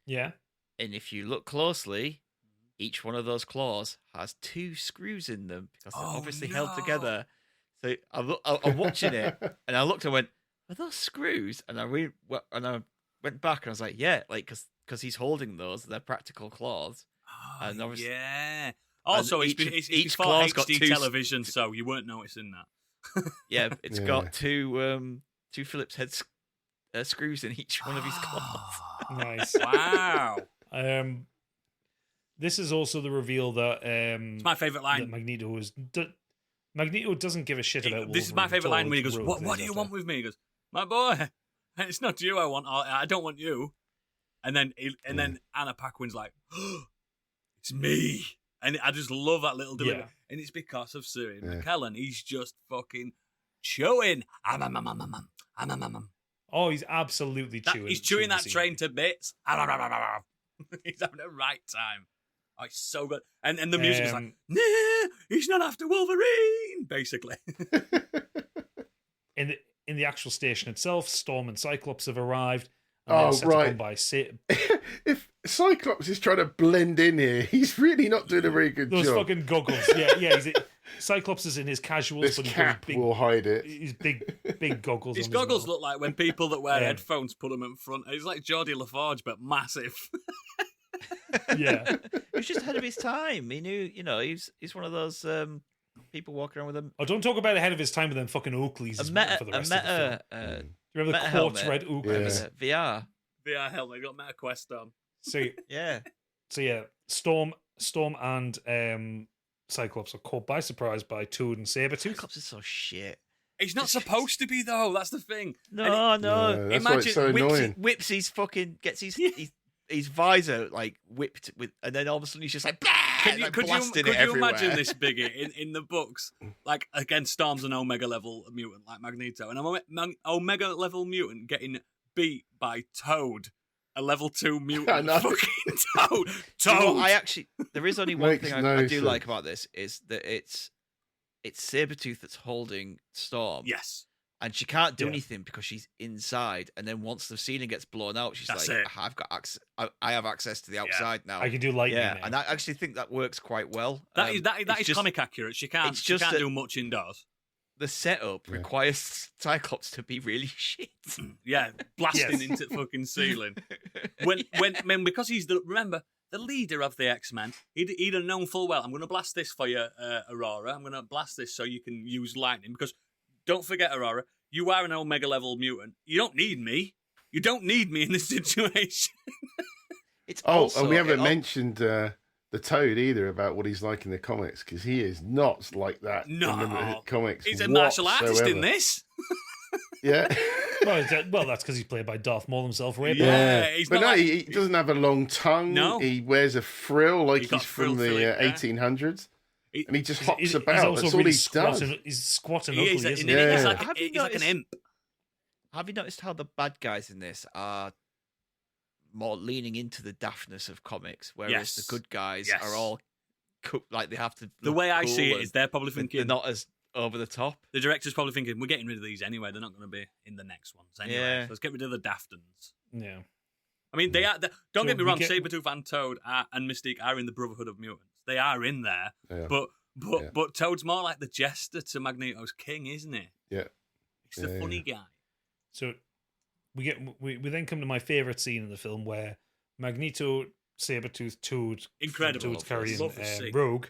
Yeah. And if you look closely, each one of those claws has 2 screws in them because they're obviously held together. So I'm watching it, and I looked and went, "Are those screws?" And I went back and I was like, "Yeah, like because he's holding those. They're practical claws." And obviously, Also, And it's each before claw's got HD two television, so you weren't noticing that. Yeah, it's Yeah. got two Phillips head screws in each one of his claws. Nice. Wow. This is also the reveal that It's my favourite line. that Magneto is. Magneto doesn't give a shit about. This is my Wolverine favourite at all. line when he It's goes, Rogue what do that you does want that. with me? He goes, my boy, it's not you I want. I don't want you. And then then Anna Paquin's like, it's me. And I just love that little delivery. Yeah. And it's because of Sir Ian Yeah. McKellen. He's just fucking chewing. Oh, he's absolutely chewing. He's chewing that the train scene. to bits. He's having a right time. Oh, it's so good. And the music is like, nah, he's not after Wolverine, basically. In the actual station itself, Storm and Cyclops have arrived. Oh, they're set right. upon by If Cyclops is trying to blend in here, he's really not doing a very good those job. fucking goggles. Yeah. Cyclops is in his casuals, This but he's cap big, will hide it. his big goggles. His on goggles as well. look like when people that wear Yeah. headphones put them in front. It's like Geordie LaForge, but massive. Yeah. He was just ahead of his time. He knew, he's one of those people walking around with Oh, don't talk about ahead of his time with them fucking Oakleys a as meta, well for the a rest of the film. meta, You remember the meta quartz helmet. red Oakleys? Yeah. VR. VR helmet, got MetaQuest on. So Yeah. Storm and Cyclops are caught by surprise by Toad and Sabretooth. Cyclops is so shit. He's not supposed to be, though. That's the thing. No. Yeah, that's why it's so annoying. Whips his fucking, gets his visor like whipped with, and then all of a sudden he's just like, Could you blasting it everywhere. imagine this, Biggie, in the books? Like, again, Storm's an Omega level mutant like Magneto. An Omega level mutant getting beat by Toad, a level 2 I mutant. know. Fucking Toad. Do you know Toad. what, there is only one Makes thing no I do like sense. about this is that it's Sabretooth that's holding Storm. Yes. And she can't do Yeah. anything because she's inside. And then once the ceiling gets blown out, she's That's like, it. I've got access. I have access to the outside now. I can do lightning. Yeah, now. and I actually think that works quite well. That It's is just- comic accurate. She can't, it's just that- do much indoors. The setup Yeah. requires Cyclops to be really shit. Yeah, blasting Yes. into fucking ceiling. When because he's the leader of the X-Men, he'd have known full well, I'm going to blast this for you, Aurora. I'm going to blast this so you can use lightning. Because don't forget, Aurora, you are an Omega level mutant. You don't need me. You don't need me in this situation. It's Oh, also, and we haven't it- mentioned the Toad either about what he's like in the comics, because he is not like that in the No. comics. He's a martial artist in whatsoever. this. Yeah. Well, that's because he's played by Darth Maul himself, way back. Yeah, he's but not no, like- he doesn't have a long tongue. No. He wears a frill like He's got he's from frill filling, the yeah. 1800s. He- And he just hops He's about. also That's all really he does. squatting. He's squatting He is, ugly, isn't and he? he's Yeah. like, Have you he's like an noticed- imp. Have you noticed how the bad guys in this are more leaning into the daftness of comics, whereas Yes. the good guys Yes. are all like they have to. The look way I cool see it and is they're probably they're thinking, not as over the top. the director's probably thinking, we're getting rid of these anyway. They're not going to be in the next ones anyway. Yeah. So let's get rid of the daftons. Yeah. I mean, they are. Don't So get me we wrong. get- Sabretooth and Toad and Mystique are in the Brotherhood of Mutants. They are in there, Yeah. but Yeah. Toad's more like the jester to Magneto's king, isn't he? Yeah. He's the Yeah, funny guy. So we then come to my favorite scene in the film where Magneto, Sabretooth, Toad, Incredible. Toad's carrying Love the scene. Rogue,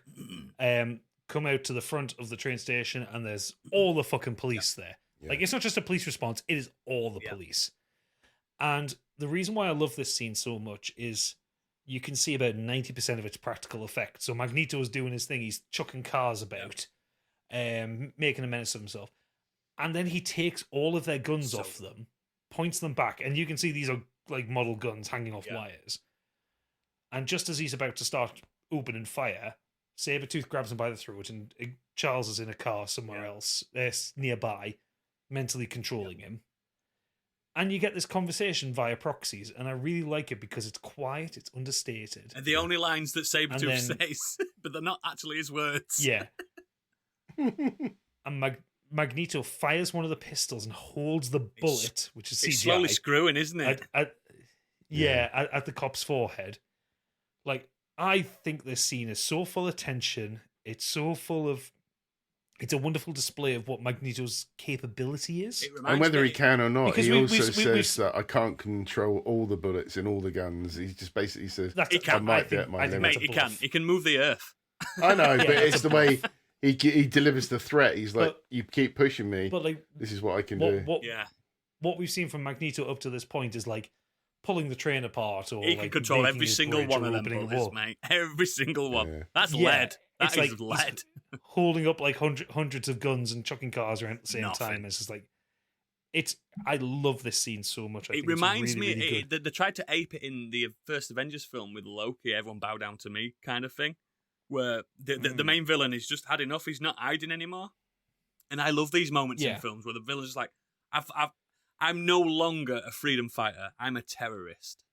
come out to the front of the train station, and there's all the fucking police there. Yeah. Like, it's not just a police response; it is all the Yeah. police. And the reason why I love this scene so much is you can see about 90% of its practical effect. So Magneto is doing his thing; he's chucking cars about, making a menace of himself, and then he takes all of their guns So off them, points them back, and you can see these are like model guns hanging off Yeah. wires. And just as he's about to start opening fire, Sabretooth grabs him by the throat, and Charles is in a car somewhere Yeah. else, nearby, mentally controlling him. And you get this conversation via proxies, and I really like it because it's quiet, it's understated. And the only lines that Sabretooth And then- says, but they're not actually his words. Yeah. And Magneto fires one of the pistols and holds the bullet, which is CGI. It's slowly screwing, isn't it? at the cop's forehead. Like, I think this scene is so full of tension. It's so full of. It's a wonderful display of what Magneto's capability is. It reminds And whether me- he can or not, Because he we- also we- says that I can't control all the bullets in all the guns. He just basically says, That's He can. I might be think- at my I think limit. that's Mate, a he can. bluff. He can move the earth. I know, but Yeah, it's that's the a way he delivers the threat. He's like, But- you keep pushing me. But like, This is what I can do. what we've seen from Magneto up to this point is like pulling the train apart, or He can like, control making every his single bridge one or of them opening a bullets, wall. mate. Every single one. Yeah. That's Yeah, lead. That it's is like- lead. Holding up like hundreds of guns and chucking cars around at the same Nothing. time. It's just like I love this scene so much. I It think it's reminds really, really me, good. they tried to ape it in the first Avengers film with Loki, everyone bow down to me kind of thing, where the main villain has just had enough, he's not hiding anymore. And I love these moments in Yeah. films where the villain's just like, I'm no longer a freedom fighter, I'm a terrorist.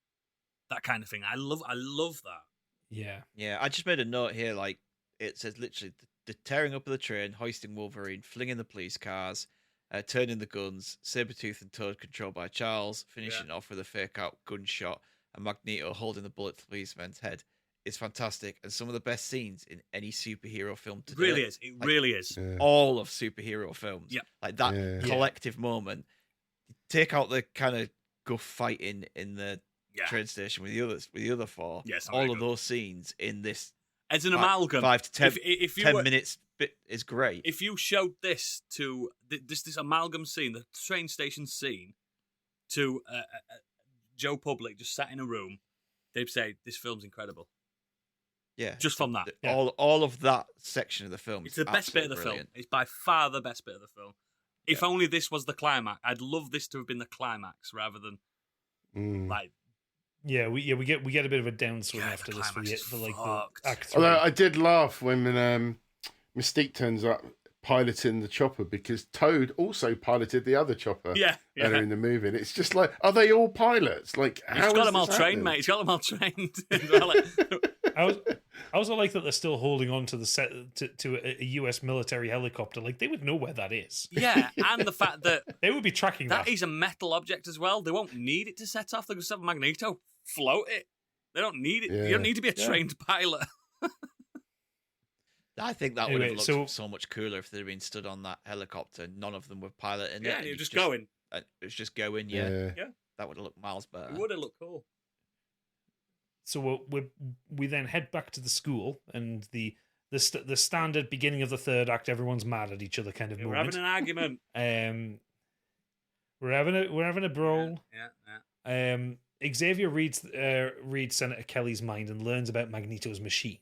That kind of thing. I love that. Yeah. Yeah, I just made a note here. Like it says, literally the tearing up of the train, hoisting Wolverine, flinging the police cars, turning the guns, Sabretooth and Toad controlled by Charles, finishing off with a fake out gunshot, and Magneto holding the bullet to the policeman's head. It's fantastic, and some of the best scenes in any superhero film today. Really is. It Like, really is. Yeah. all of superhero films. Yep. Like that Yeah. collective moment. Take out the kind of guff fighting in the Yeah. train station with the other four. Yes, I all agree. of those scenes in this As an Like, amalgam, 5 to 10, if you 10 were, minutes bit is great. if you showed this to this amalgam scene, the train station scene, to Joe Public just sat in a room, they'd say this film's incredible. Yeah, Just from that. Yeah. all of that section of the film. It's is the best bit of the absolutely film. brilliant. It's by far the best bit of the film. If only this was the climax. I'd love this to have been the climax rather than like. Yeah, we get a bit of a downswing Yeah, the after this climax is for like fucked. the act 3. Although I did laugh when Mystique turns up piloting the chopper, because Toad also piloted the other chopper Yeah, earlier in the movie. And it's just like, are they all pilots? Like, how He's got is them all this trained, happening? mate. He's got them all trained. As well, like- I also like that they're still holding on to the set to a US military helicopter. Like they would know where that is. yeah, and the fact that They would be tracking that. that is a metal object as well. They won't need it to set off. They can just have Magneto float it. They don't need it. Yeah. You don't need to be a trained pilot. I think that would Anyway, have so- looked so much cooler if they'd been stood on that helicopter. None of them were piloting it. Yeah, and you're you just going. It was just going. Yeah, Yeah. that would have looked miles better. It would have looked cool. So we then head back to the school, and the standard beginning of the third act, everyone's mad at each other kind of We're moment. having an argument. We're having a brawl. Yeah. Xavier reads Senator Kelly's mind and learns about Magneto's machine,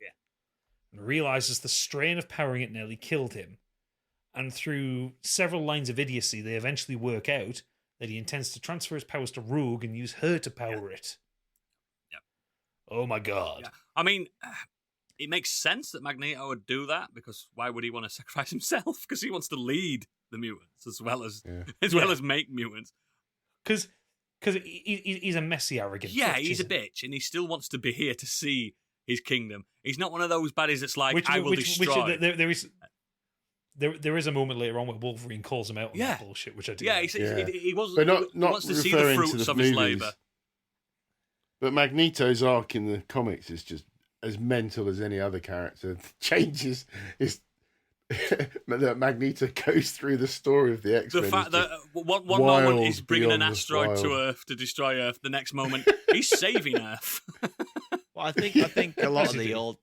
and realizes the strain of powering it nearly killed him. And through several lines of idiocy, they eventually work out that he intends to transfer his powers to Rogue and use her to power it. Yep. Oh my god! Yeah. I mean, it makes sense that Magneto would do that, because why would he want to sacrifice himself? Because he wants to lead the mutants as well as make mutants. Because he's a messy, arrogant. Yeah, bitch, he's a isn't he? bitch, and he still wants to be here to see his kingdom. He's not one of those baddies that's like, I will destroy. There is a moment later on where Wolverine calls him out on Yeah. that bullshit, which I do. Yeah, like. he wasn't. But he not wants to see the referring to fruits the of his movies. labour. But Magneto's arc in the comics is just as mental as any other character. The changes is that Magneto goes through the story of the X-Men. The fact is that just one moment wild he's bringing an beyond asteroid to wild. Earth to destroy Earth, the next moment he's saving Earth. Well, I think a lot of As you the do. old,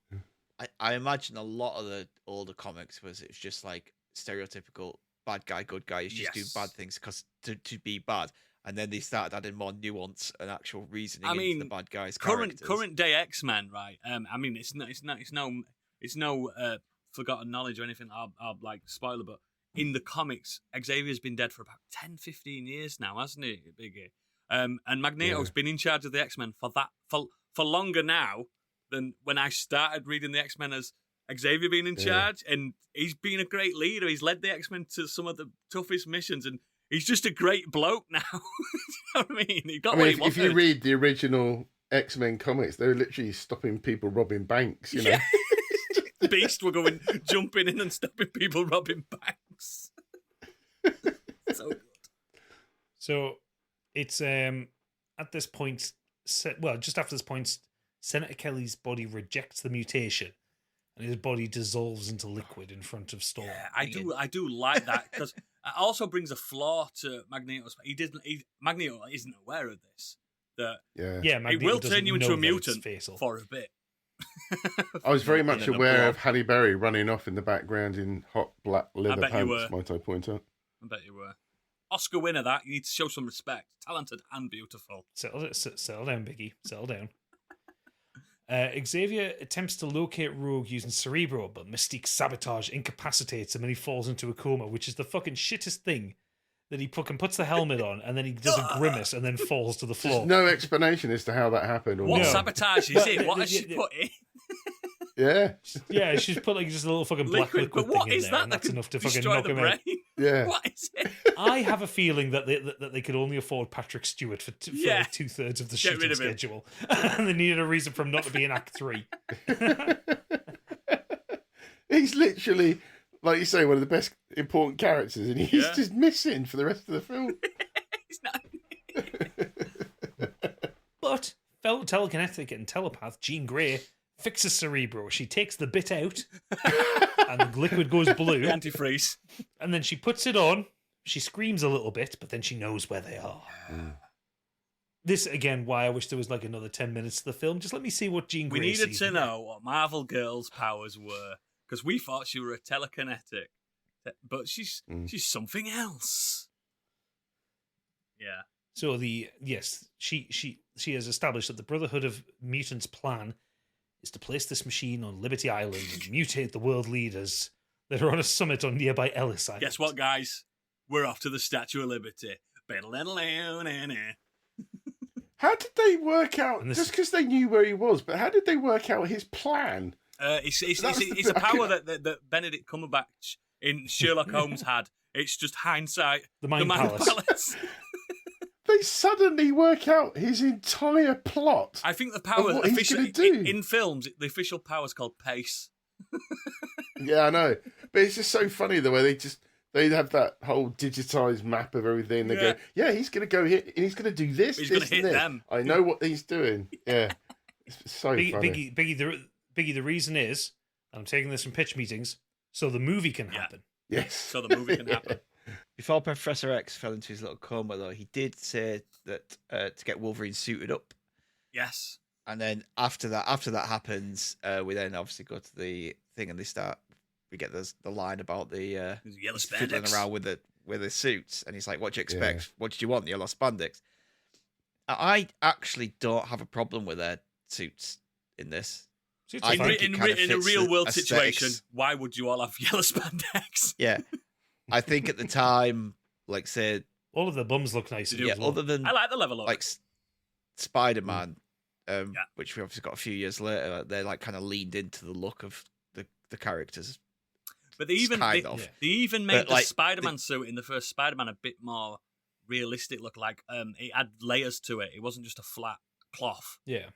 I imagine a lot of the older comics it's just like stereotypical bad guy, good guy. He's just Yes. doing bad things because to be bad, and then they started adding more nuance and actual reasoning I mean, into the bad guys. current day X-Men, right? I mean, it's no forgotten knowledge or anything. I'll like spoiler, but in the comics, Xavier's been dead for about 10, 15 years now, hasn't he, Biggie? And Magneto's been in charge of the X-Men for longer now than when I started reading the X-Men as Xavier being in charge, and he's been a great leader. He's led the X-Men to some of the toughest missions, and he's just a great bloke now. You know what I mean? He got what he if you wanted. read the original X-Men comics, they were literally stopping people robbing banks. You know, Beast were going jumping in and stopping people robbing banks. So good. So it's at this point, just after this point, Senator Kelly's body rejects the mutation, and his body dissolves into liquid in front of Storm. Yeah, I do like that, because it also brings a flaw to Magneto's. Magneto isn't aware of this. That Yeah, he Magneto will doesn't turn you into know a that it's mutant fatal. for a bit, I was very In much a aware blob. of Halle Berry running off in the background in hot black leather bet you pants, were. might I point out. I bet you were. Oscar winner, that. You need to show some respect. Talented and beautiful. Settle down, Biggie. Settle down. Xavier attempts to locate Rogue using Cerebro, but Mystique's sabotage incapacitates him and he falls into a coma, which is the fucking shittest thing. That he fucking puts the helmet on and then he does a grimace and then falls to the floor. There's no explanation as to how that happened. Or What No. sabotage is it? What has she put in? Yeah, Yeah, she's put like just a little fucking black Liquid. liquid But what thing in is there, that? and that's could enough to fucking destroy knock the him out. brain? yeah. What is it? I have a feeling that they could only afford Patrick Stewart for Yeah. like 2/3 of the Get rid shooting of him. schedule, and they needed a reason for him not to be in Act 3. He's literally, like you say, one of the best important characters, and he's Yeah. just missing for the rest of the film. It's not. But fellow telekinetic and telepath Jean Grey fixes Cerebro. She takes the bit out, and the liquid goes blue, Antifreeze. and then she puts it on. She screams a little bit, but then she knows where they are. This, again, why I wish there was like another 10 minutes to the film. Just let me see what Jean Grey We needed sees. to know what Marvel Girl's powers were because we thought she were a telekinetic, but she's something else. Yeah. So she has established that the Brotherhood of Mutants' plan is to place this machine on Liberty Island and mutate the world leaders that are on a summit on nearby Ellis Island. Guess what, guys? We're off to the Statue of Liberty. How did they work out? And this- Just because they knew where he was, but how did they work out his plan? It's That's the a bit I power couldn't- that Benedict Cumberbatch in Sherlock Holmes had. It's just hindsight. The Mind Palace. They suddenly work out his entire plot. I think the power what he's officially gonna do. in films, the official power is called pace. Yeah, I know, but it's just so funny the way they have that whole digitized map of everything. They Yeah. go, yeah, he's going to go hit, and he's going to do this. He's this, gonna hit and this. them. I know what he's doing. Yeah, it's so funny. Biggie, the reason is, and I'm taking this from pitch meetings, so the movie can Yeah. happen. Yes, So the movie can happen. Before Professor X fell into his little coma, though, he did say that to get Wolverine suited up. Yes. And then after that happens, we then obviously go to the thing and we get the line about the Yellow fiddling spandex. around with the suits, and he's like, "What do you expect? Yeah. What did you want? The yellow spandex?" I actually don't have a problem with their suits in this. Suits I are In, fine. think it kinda in a fits real the world aesthetics. situation, why would you all have yellow spandex? Yeah, I think at the time, like say, All of the bums look nice. They in do. it yeah, as well. other than I like the level up. like Spider-Man, Yeah. which we obviously got a few years later, they like kind of leaned into the look of the characters. But they even kind they, of. Yeah. they even made But, the like, Spider-Man suit in the first Spider-Man a bit more realistic. Look like it had layers to it. It wasn't just a flat cloth. Yeah.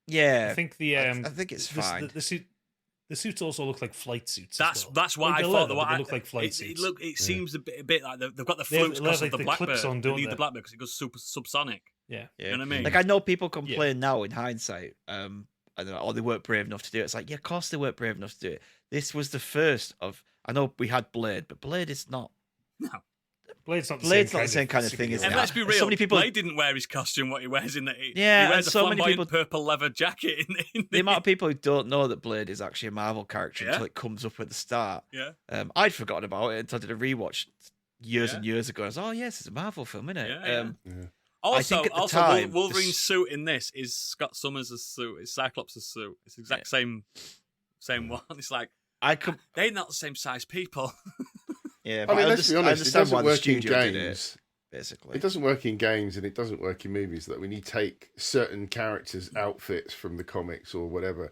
Yeah, I think the I think it's fine. The suits also look like flight suits. That's as well. that's what Like, I they're thought. leather, but they look like flight it, suits. It seems a bit like they've got the They have- flukes they because have, of the like, the clips Blackbird. on, They don't need they? the Blackbird because it goes subsonic. Yeah. Yeah. You know what I mean? Like I know people complain now in hindsight, I don't know, oh, they weren't brave enough to do it. It's like, yeah, of course they weren't brave enough to do it. This was the first of. I know we had Blade, but Blade is not. No. Blade's not the Blade's same not the same kind of thing, is And it? let's be So real. many people- Blade didn't wear his costume. What he wears in the Yeah, he wears and a so many flamboyant people- purple leather jacket in The amount of people who don't know that Blade is actually a Marvel character Yeah. until it comes up at the start. Yeah. I'd forgotten about it until I did a rewatch years Yeah. and years ago. I was, oh yes, it's a Marvel film, isn't it? Yeah, yeah. Yeah. Also, think at the also time, Wolverine's this- suit in this is Scott Summers' suit. It's Cyclops' suit. It's the exact same one. It's like I could, they're not the same size people. yeah. I But mean, let's be I honest. It understand why doesn't the work in studio did games. it, basically. It doesn't work in games, and it doesn't work in movies. That when you take certain characters' outfits from the comics or whatever,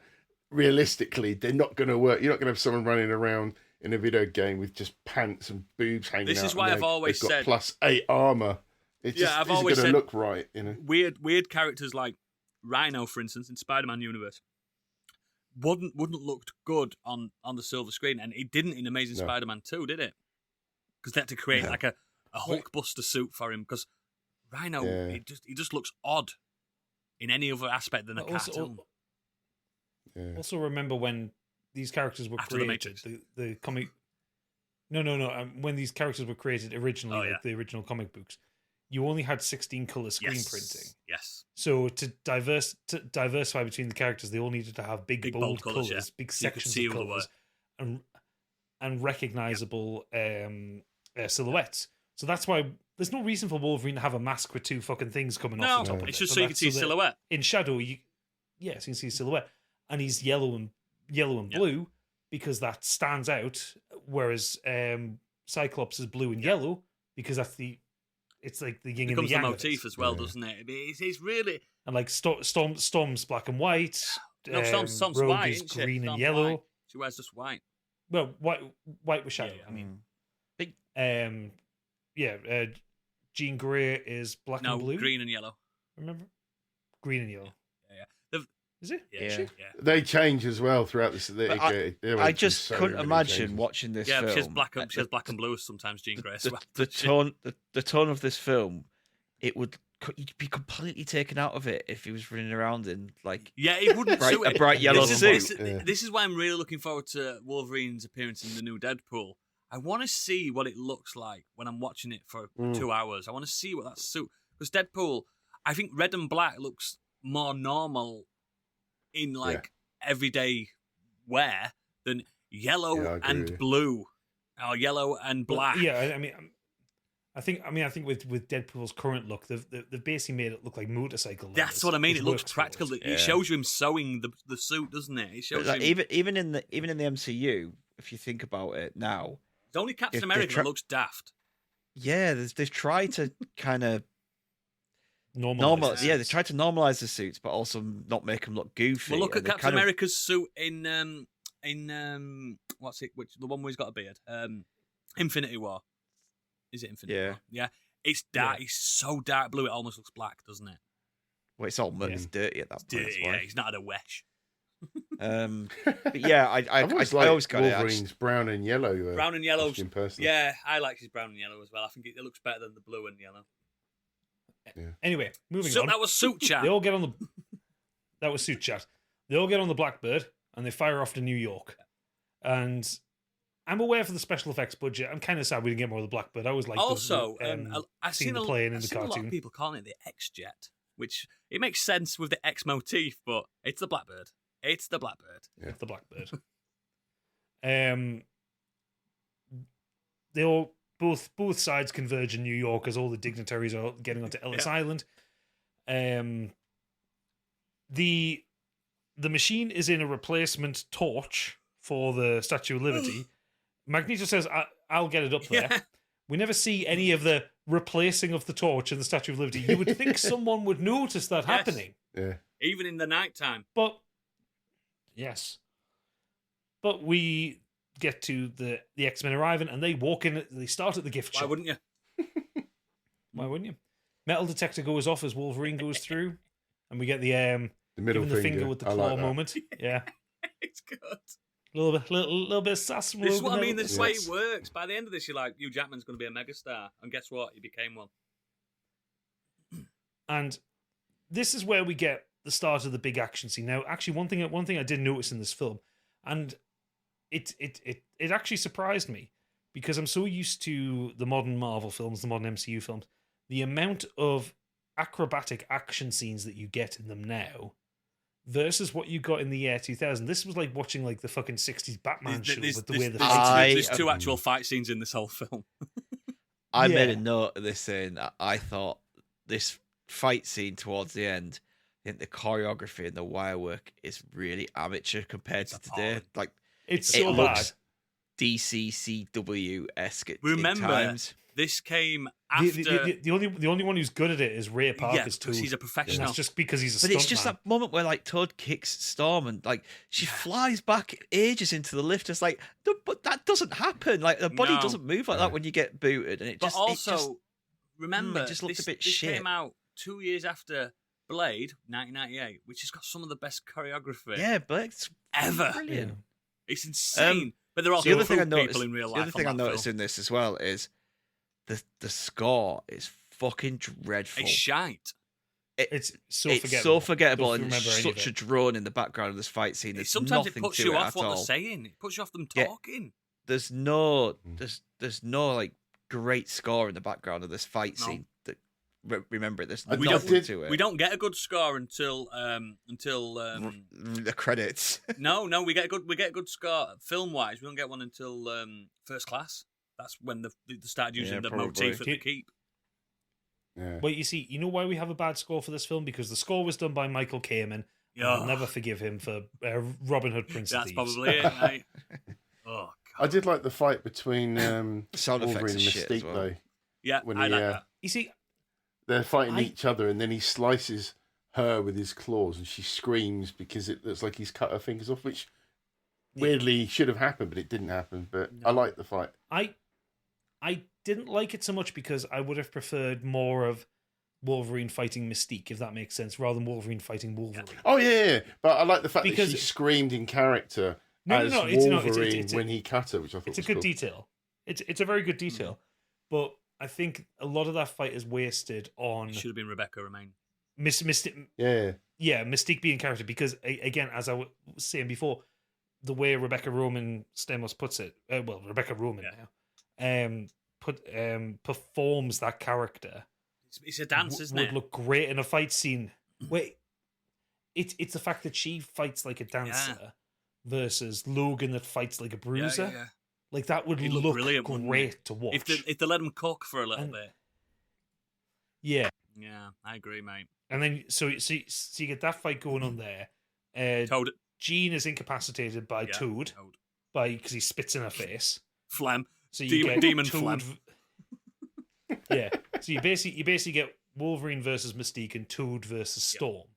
realistically, they're not going to work. You're not going to have someone running around in a video game with just pants and boobs hanging out. This is and why I've they've always got said- +8 armor. It Yeah, just I've isn't always going to said- look right. You know. Weird characters like Rhino, for instance, in Spider-Man universe, wouldn't looked good on the silver screen, and it didn't in Amazing No. Spider-Man 2, did it? Because they had to create No. like a Hulkbuster suit for him. Because Rhino, Yeah. he just looks odd in any other aspect than a cartoon. Yeah. Also, remember when these characters were After The created, Matrix. the comic. No. When these characters were created originally, Oh, like yeah. the original comic books, you only had 16 color screen Yes. printing. Yes. So to diversify between the characters, they all needed to have big bold colours, colors, yeah. big So you could sections see of all the colors, and recognizable silhouettes. So that's why there's no reason for Wolverine to have a mask with two fucking things coming off the top of it. It's just But so you can that's see that silhouette. in shadow. So you can see silhouette, and he's yellow and blue because that stands out. Whereas Cyclops is blue and yellow because it's like the yin and the Becomes the yang. motif as well, doesn't it? It's really. And like Storm's black and white. No, Storm's Rogue white. is Isn't she? green and Storm's yellow. white. She wears just white. Well, white with shadow. Yeah, I mean, Jean Grey is black No, and blue. green and yellow. Remember, green and yellow. Yeah. Is it? Yeah. Yeah. Yeah. They change as well throughout this. I just couldn't imagine watching this Yeah, film. she has black and blue sometimes, Jean Grey. as well, the doesn't she? the tone of this film, you'd be completely taken out of it if he was running around in like Yeah, it wouldn't suit a it. bright yellow this suit. Is, this is why I'm really looking forward to Wolverine's appearance in the new Deadpool. I want to see what it looks like when I'm watching it for 2 hours. I want to see what that suit... Because Deadpool, I think red and black looks more normal in everyday wear than yellow and blue or yellow and black. Yeah, I think with Deadpool's current look, they've basically made it look like motorcycle. That's what I mean. It looks practical. It shows you him sewing the suit, doesn't it? It shows like, him... even in the MCU, if you think about it now, It's only Captain America that looks daft. Yeah, they've tried to kind of normalize. Yeah, they tried to normalize the suits, but also not make them look goofy. Well, look at and Captain America's suit in what's it? Which the one where he's got a beard? Infinity War. Is it Infinity War? Yeah. It's dark. Yeah. It's so dark blue. It almost looks black, doesn't it? Well, it's all mud. It's dirty at that point. Dirty, yeah. He's not had a wesh. But yeah, I always got Wolverine's brown and yellow. Brown and yellow. Personally. Yeah, I like his brown and yellow as well. I think it looks better than the blue and yellow. Yeah. Anyway, moving So on. that was suit chat. They all get on the. That was suit chat. They all get on the Blackbird and they fire off to New York. And I'm aware for the special effects budget. I'm kind of sad we didn't get more of the Blackbird. I always like Also, I've seeing seen the plane in I've the seen a lot cartoon. of people calling it the X-Jet, which it makes sense with the X motif, but it's the Blackbird. It's the Blackbird. Yeah. The Blackbird. They all both sides converge in New York as all the dignitaries are getting onto Ellis Island. The machine is in a replacement torch for the Statue of Liberty. Magneto says, I'll get it up there. Yeah. We never see any of the replacing of the torch in the Statue of Liberty. You would think someone would notice that happening. Yeah. Even in the nighttime. But yes. But we get to the X-Men arriving and they walk in, they start at the gift shop. Why wouldn't you? Why wouldn't you? Metal detector goes off as Wolverine goes through, and we get the middle giving the finger. finger with the I claw like that. moment. Yeah, It's good. little bit of sass from This is Logan what I there. mean. This is the way it works. By the end of this, you're like, Hugh Jackman's going to be a megastar. And guess what? He became one. And this is where we get the start of the big action scene. Now, actually, one thing I did notice in this film, and it actually surprised me because I'm so used to the modern Marvel films, the modern MCU films, the amount of acrobatic action scenes that you get in them now versus what you got in the year 2000. This was like watching like the fucking 60s Batman show with the way the there's two actual fight scenes in this whole film. I made a note of this saying I thought this fight scene towards the end, I think the choreography and the wire work is really amateur compared to today. Like it's it so looks bad. DCCW-esque at Remember, times. this came after... The only one who's good at it is Ray Parker's too. he's a professional. And that's just because he's a But it's just stuntman. that moment where like Toad kicks Storm and like she flies back ages into the lift. It's like, no, but that doesn't happen. Like the body No. doesn't move like that when you get booted. And it But just also, it just, remember, it just looked this, a bit this shit. came out 2 years after Blade, 1998, which has got some of the best choreography yeah, but it's ever. brilliant. It's insane. But they're also The other thing I people noticed, in real the life. other thing I on that noticed film. in this as well is the score is fucking dreadful. It's shite. It's so It's forgettable. so forgettable Don't and remember any of such it. a drone in the background of this fight scene. There's Sometimes it nothing puts to you it off at what all. they're saying. It puts you off them Yeah. talking. There's no like great score in the background of this fight No. scene. remember it. There's We nothing don't- to it. We don't get a good score until the credits. no, we get a good score film wise. We don't get one until First Class. That's when they started using the probably. motif at the keep. Yeah. Well, you see, you know why we have a bad score for this film? Because the score was done by Michael Kamen. Yeah. I'll never forgive him for Robin Hood, Prince of That's Thieves. probably it, mate. Oh, God. I did like the fight between Sound effects Wolverine and are shit Mystique as well. though. Yeah, When I he, like that. You see, They're fighting I- each other, and then he slices her with his claws, and she screams because it looks like he's cut her fingers off, which weirdly should have happened, but it didn't happen. But I like the fight. I didn't like it so much because I would have preferred more of Wolverine fighting Mystique, if that makes sense, rather than Wolverine fighting Wolverine. Oh yeah. But I like the fact Because- that she screamed in character No, as no, it's- no, Wolverine it's when he cut her, which I thought It's a was good cool. detail. It's a very good detail, but I think a lot of that fight is wasted on It should have been Rebecca Romaine. Mystique. Yeah. Yeah, Mystique being character because again, as I was saying before, the way Rebecca Roman Stamos puts it, Rebecca Roman now, performs that character. It's a dance, isn't would it? look great in a fight scene. Wait, it's the fact that she fights like a dancer versus Logan that fights like a bruiser. Yeah. Like that would It'd look look brilliant, wouldn't great it? to watch. If they let him cook for a little And- bit. Yeah, Yeah, I agree, mate. and then so you get that fight going on there. Toad. Jean is incapacitated by Yeah, Toad because he spits in her face. Phlegm. So you get Demon Toad. phlegm. Yeah, so you basically get Wolverine versus Mystique and Toad versus Storm.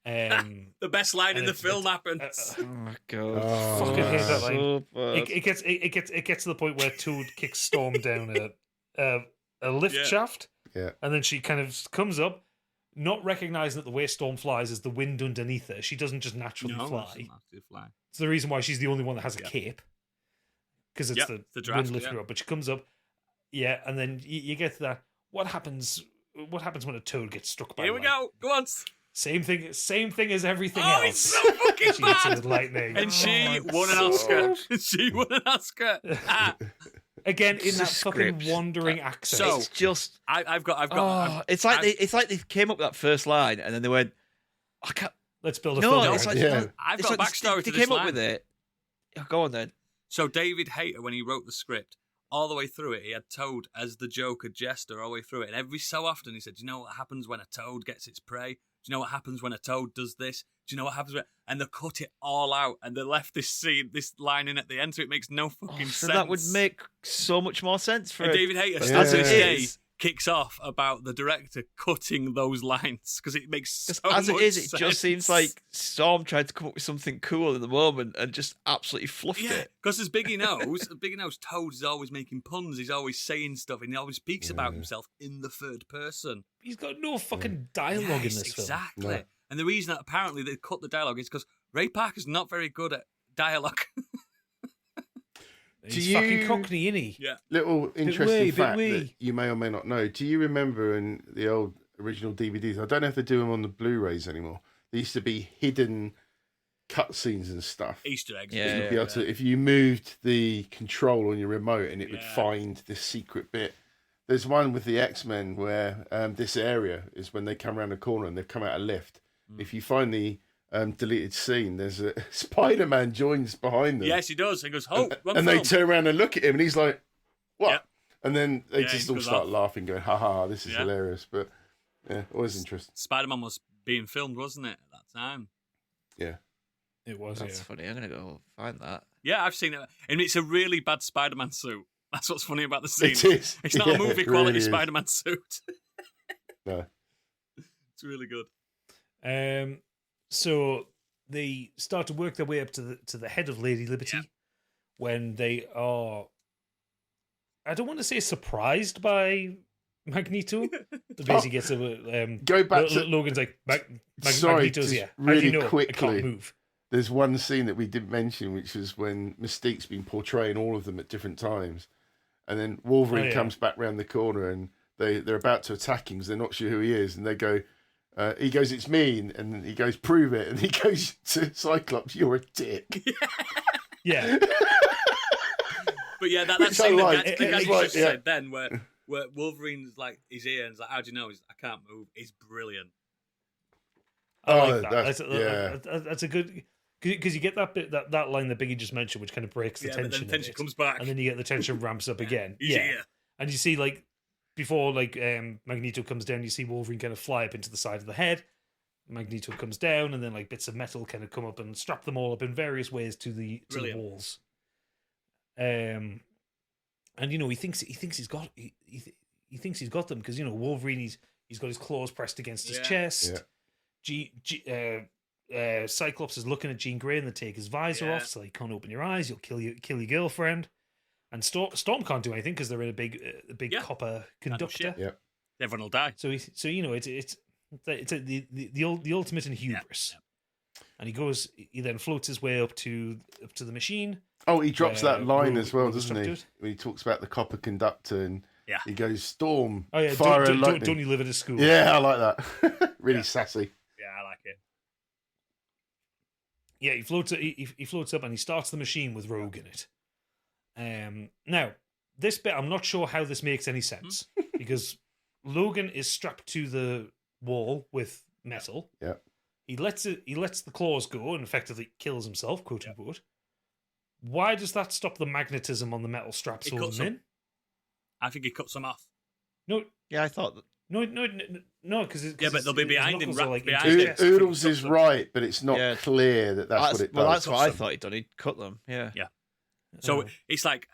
The best line in And the film happens. Oh my god! Oh, Fucking hate that line. So bad. It gets to the point where Toad kicks Storm down a lift Yeah. shaft. Yeah. And then she kind of comes up, not recognizing that the way Storm flies is the wind underneath her. She doesn't just naturally No, fly. doesn't actually fly. It's the reason why she's the only one that has a Yeah. cape. Because it's Yeah, the the draft, wind lifting her up. But she comes up, and then you get to that. What happens when a toad gets struck by Here we lightning? go. Go on. Same thing as everything Oh, else. it's so fucking She hits her bad. with lightning. And she Oh my won an God. Oscar. She won an Oscar. Again, in It's that a fucking script. wandering accent. So- It's just I've got. it's like they came up with that first line and then they went, I can't. Let's build a No, film it's around like, it. Yeah. I've it's got like backstory they to this came line. up with it. Oh, go on then. So David Hayter, when he wrote the script, all the way through it, he had Toad as the Joker jester all the way through it. And every so often he said, do you know what happens when a toad gets its prey? Do you know what happens when a toad does this? Do you know what happens when... And they cut it all out and they left this line in at the end, so it makes no fucking So sense. that would make so much more sense for And it. David Hayter, Yeah. as to this day, is. kicks off about the director cutting those lines because it makes so As it much is, it sense. just seems like Storm tried to come up with something cool in the moment and just absolutely fluffed Yeah, it. because as Biggie knows, Toad is always making puns. He's always saying stuff, and he always speaks about himself in the third person. He's got no fucking dialogue in Yes, this film. exactly. No. And the reason that apparently they cut the dialogue is because Ray Parker's not very good at dialogue. He's Do fucking you- cockney, isn't he? Yeah. Little interesting wee, bit fact wee. that you may or may not know. Do you remember in the old original DVDs? I don't know if they do them on the Blu-rays anymore. There used to be hidden cutscenes and stuff. Easter eggs. Yeah, isn't You'd it? be able to, if you moved the control on your remote, and it would Yeah. find this secret bit. There's one with the X-Men where this area is when they come around the corner and they've come out a lift. If you find the deleted scene, there's a Spider-Man joins behind them. Yes, he does. He goes, "Oh, wrong And they film." turn around and look at him, and he's like, "What?" Yeah. And then they Yeah, just he all goes start off. laughing, going, "Ha ha, this is Yeah. hilarious." But yeah, always interesting. Spider-Man was being filmed, wasn't it, at that time? Yeah, It was, That's yeah. funny. I'm gonna go find that. Yeah, I've seen it, and it's a really bad Spider-Man suit. That's what's funny about the scene. it is. It's not Yeah, a movie it quality really is. Spider-Man suit. No. It's really good. So they start to work their way up to the head of Lady Liberty Yeah. when they are, I don't want to say surprised by Magneto. But basically gets a Go back to Logan's like Sorry, Magneto's just here. How do you really know? I quickly. can't move. There's one scene that we didn't mention, which was when Mystique's been portraying all of them at different times, and then Wolverine Oh, yeah. comes back round the corner and they're about to attack him because they're not sure who he is, and they go. He goes, "It's me," and then he goes, "Prove it," and he goes to Cyclops, "You're a dick." Yeah. But yeah, that Which I scene like. that the It's guy like, just yeah. said then, where where Wolverine's like his ear and he's like, "How do you know?" He's like, "I can't move." It's brilliant. I like that. yeah. That's a good because you get that bit that line that Biggie just mentioned, which kind of breaks the Yeah, tension. but then the tension comes back. and then you get the tension ramps up again. His Yeah, ear. and you see like before like Magneto comes down, you see Wolverine kind of fly up into the side of the head. Magneto comes down, and then like bits of metal kind of come up and strap them all up in various ways to the walls. And you know he thinks he's got he thinks he's got them because you know Wolverine he's got his claws pressed against his chest. Cyclops is looking at Jean Grey and they take his visor off, so you can't open your eyes. You'll kill your girlfriend. And Storm can't do anything because they're in a big copper conductor. Yeah, everyone will die. So you know it's the ultimate in hubris. Yeah. And he then floats his way up to the machine. Oh, he drops that line Rogue- as well, Rogue doesn't he? instructed. When he talks about the copper conductor and he goes, "Storm, Oh yeah, fire and lightning." don't you live at a school? Yeah, I like that. Really sassy. Yeah, I like it. Yeah, he floats up and he starts the machine with Rogue in it. Now, this bit, I'm not sure how this makes any sense because Logan is strapped to the wall with metal. Yeah. He lets the claws go and effectively kills himself, quote unquote. Why does that stop the magnetism on the metal straps holding him in? I think he cuts them off. No, Yeah, I thought that. no, because But they'll be behind him, Like behind into his him. chest. Oodles is right, but it's not Yeah. clear that that's what it does. Well, that's what I thought he'd done. He'd cut them. Yeah. So Oh. it's like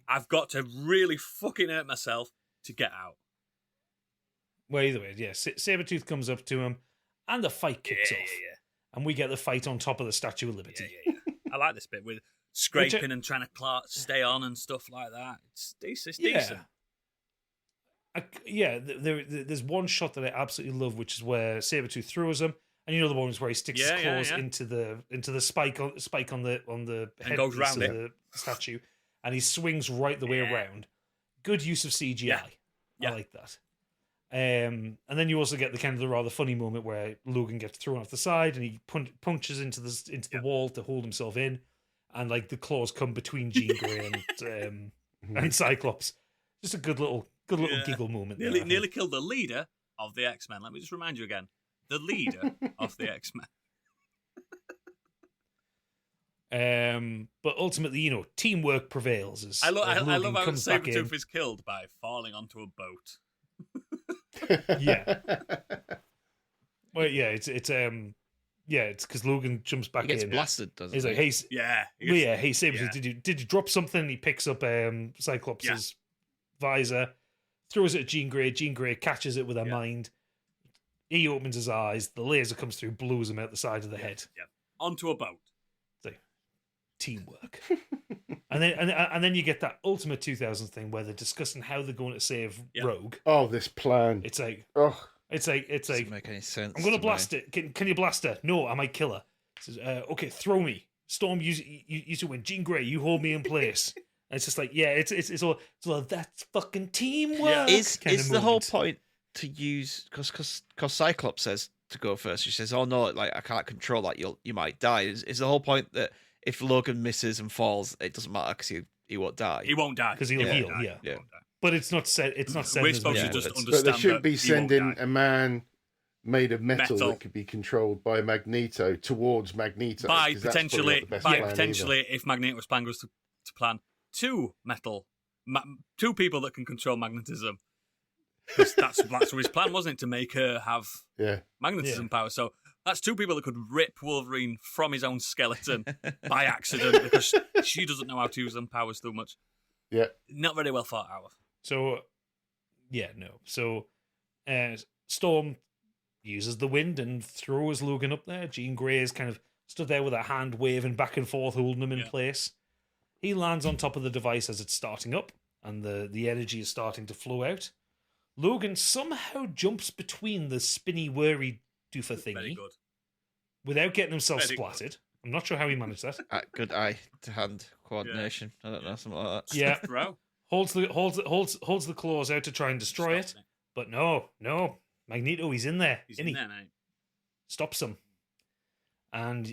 I've got to really fucking hurt myself to get out. Well, either way, yeah. Sabretooth comes up to him, and the fight kicks off. Yeah. And we get the fight on top of the Statue of Liberty. Yeah. I like this bit with scraping and trying to stay on and stuff like that. It's decent. There's one shot that I absolutely love, which is where Sabretooth throws him, and you know the ones where he sticks his claws into the spike on the head goes round of the statue, and he swings right the way around. Good use of CGI. Yeah. I like that. And then you also get the kind of the rather funny moment where Logan gets thrown off the side and he punches into the wall to hold himself in, and like the claws come between Jean Grey and Cyclops. Just a good little giggle moment. Nearly killed the leader of the X-Men. Let me just remind you again. The leader of the X-Men. But ultimately, you know, teamwork prevails. As I love Logan how comes back in. Sabretooth is killed by falling onto a boat. Yeah. Well, yeah, it's because Logan jumps back He gets in. blasted, doesn't He's he? like, hey, hey, Sabretooth, did you drop something? He picks up Cyclops' visor, throws it at Jean Grey. Jean Grey catches it with her mind. He opens his eyes. The laser comes through, blows him out the side of the head. Yeah. Onto a boat. Teamwork. and then you get that ultimate 2000s thing where they're discussing how they're going to save Rogue. Oh, this plan. It's like Doesn't make any sense. I'm gonna blast it. Can you blast her? No, I might kill her. Says, okay, throw me. Storm, you to win. Jean Grey, you hold me in place. And it's just like, it's all that's fucking teamwork. Is kind of the whole moment. point to use because Cyclops says to go first? She says, "Oh no, like I can't control that. You might die." Is the whole point that if Logan misses and falls, it doesn't matter because he won't die? He won't die because he'll heal. Die. Yeah. He won't die. But it's not said. It's not said. We're as supposed much. to just But understand. But they shouldn't that be he won't sending die. a man made of metal Metal. that could be controlled by Magneto towards Magneto. by 'cause that's probably not the best plan potentially, if Magneto's plan goes to plan, two people that can control magnetism. 'Cause that's his plan, wasn't it, to make her have either. magnetism power? So that's two people that could rip Wolverine from his own skeleton by accident because she doesn't know how to use them powers too much. Yeah. Not very well thought out. So, yeah, no. So, Storm uses the wind and throws Logan up there. Jean Grey is kind of stood there with her hand waving back and forth, holding him in place. He lands on top of the device as it's starting up, and the energy is starting to flow out. Logan somehow jumps between the spinny, whirry doofer Very thingy good. without getting himself Very good. splatted. I'm not sure how he managed that. Good eye to hand coordination. I don't know, something like that. Yeah. Bro. holds the claws out to try and destroy it. But no. Magneto, he's in there. He's isn't in he? there, mate. Stops him. And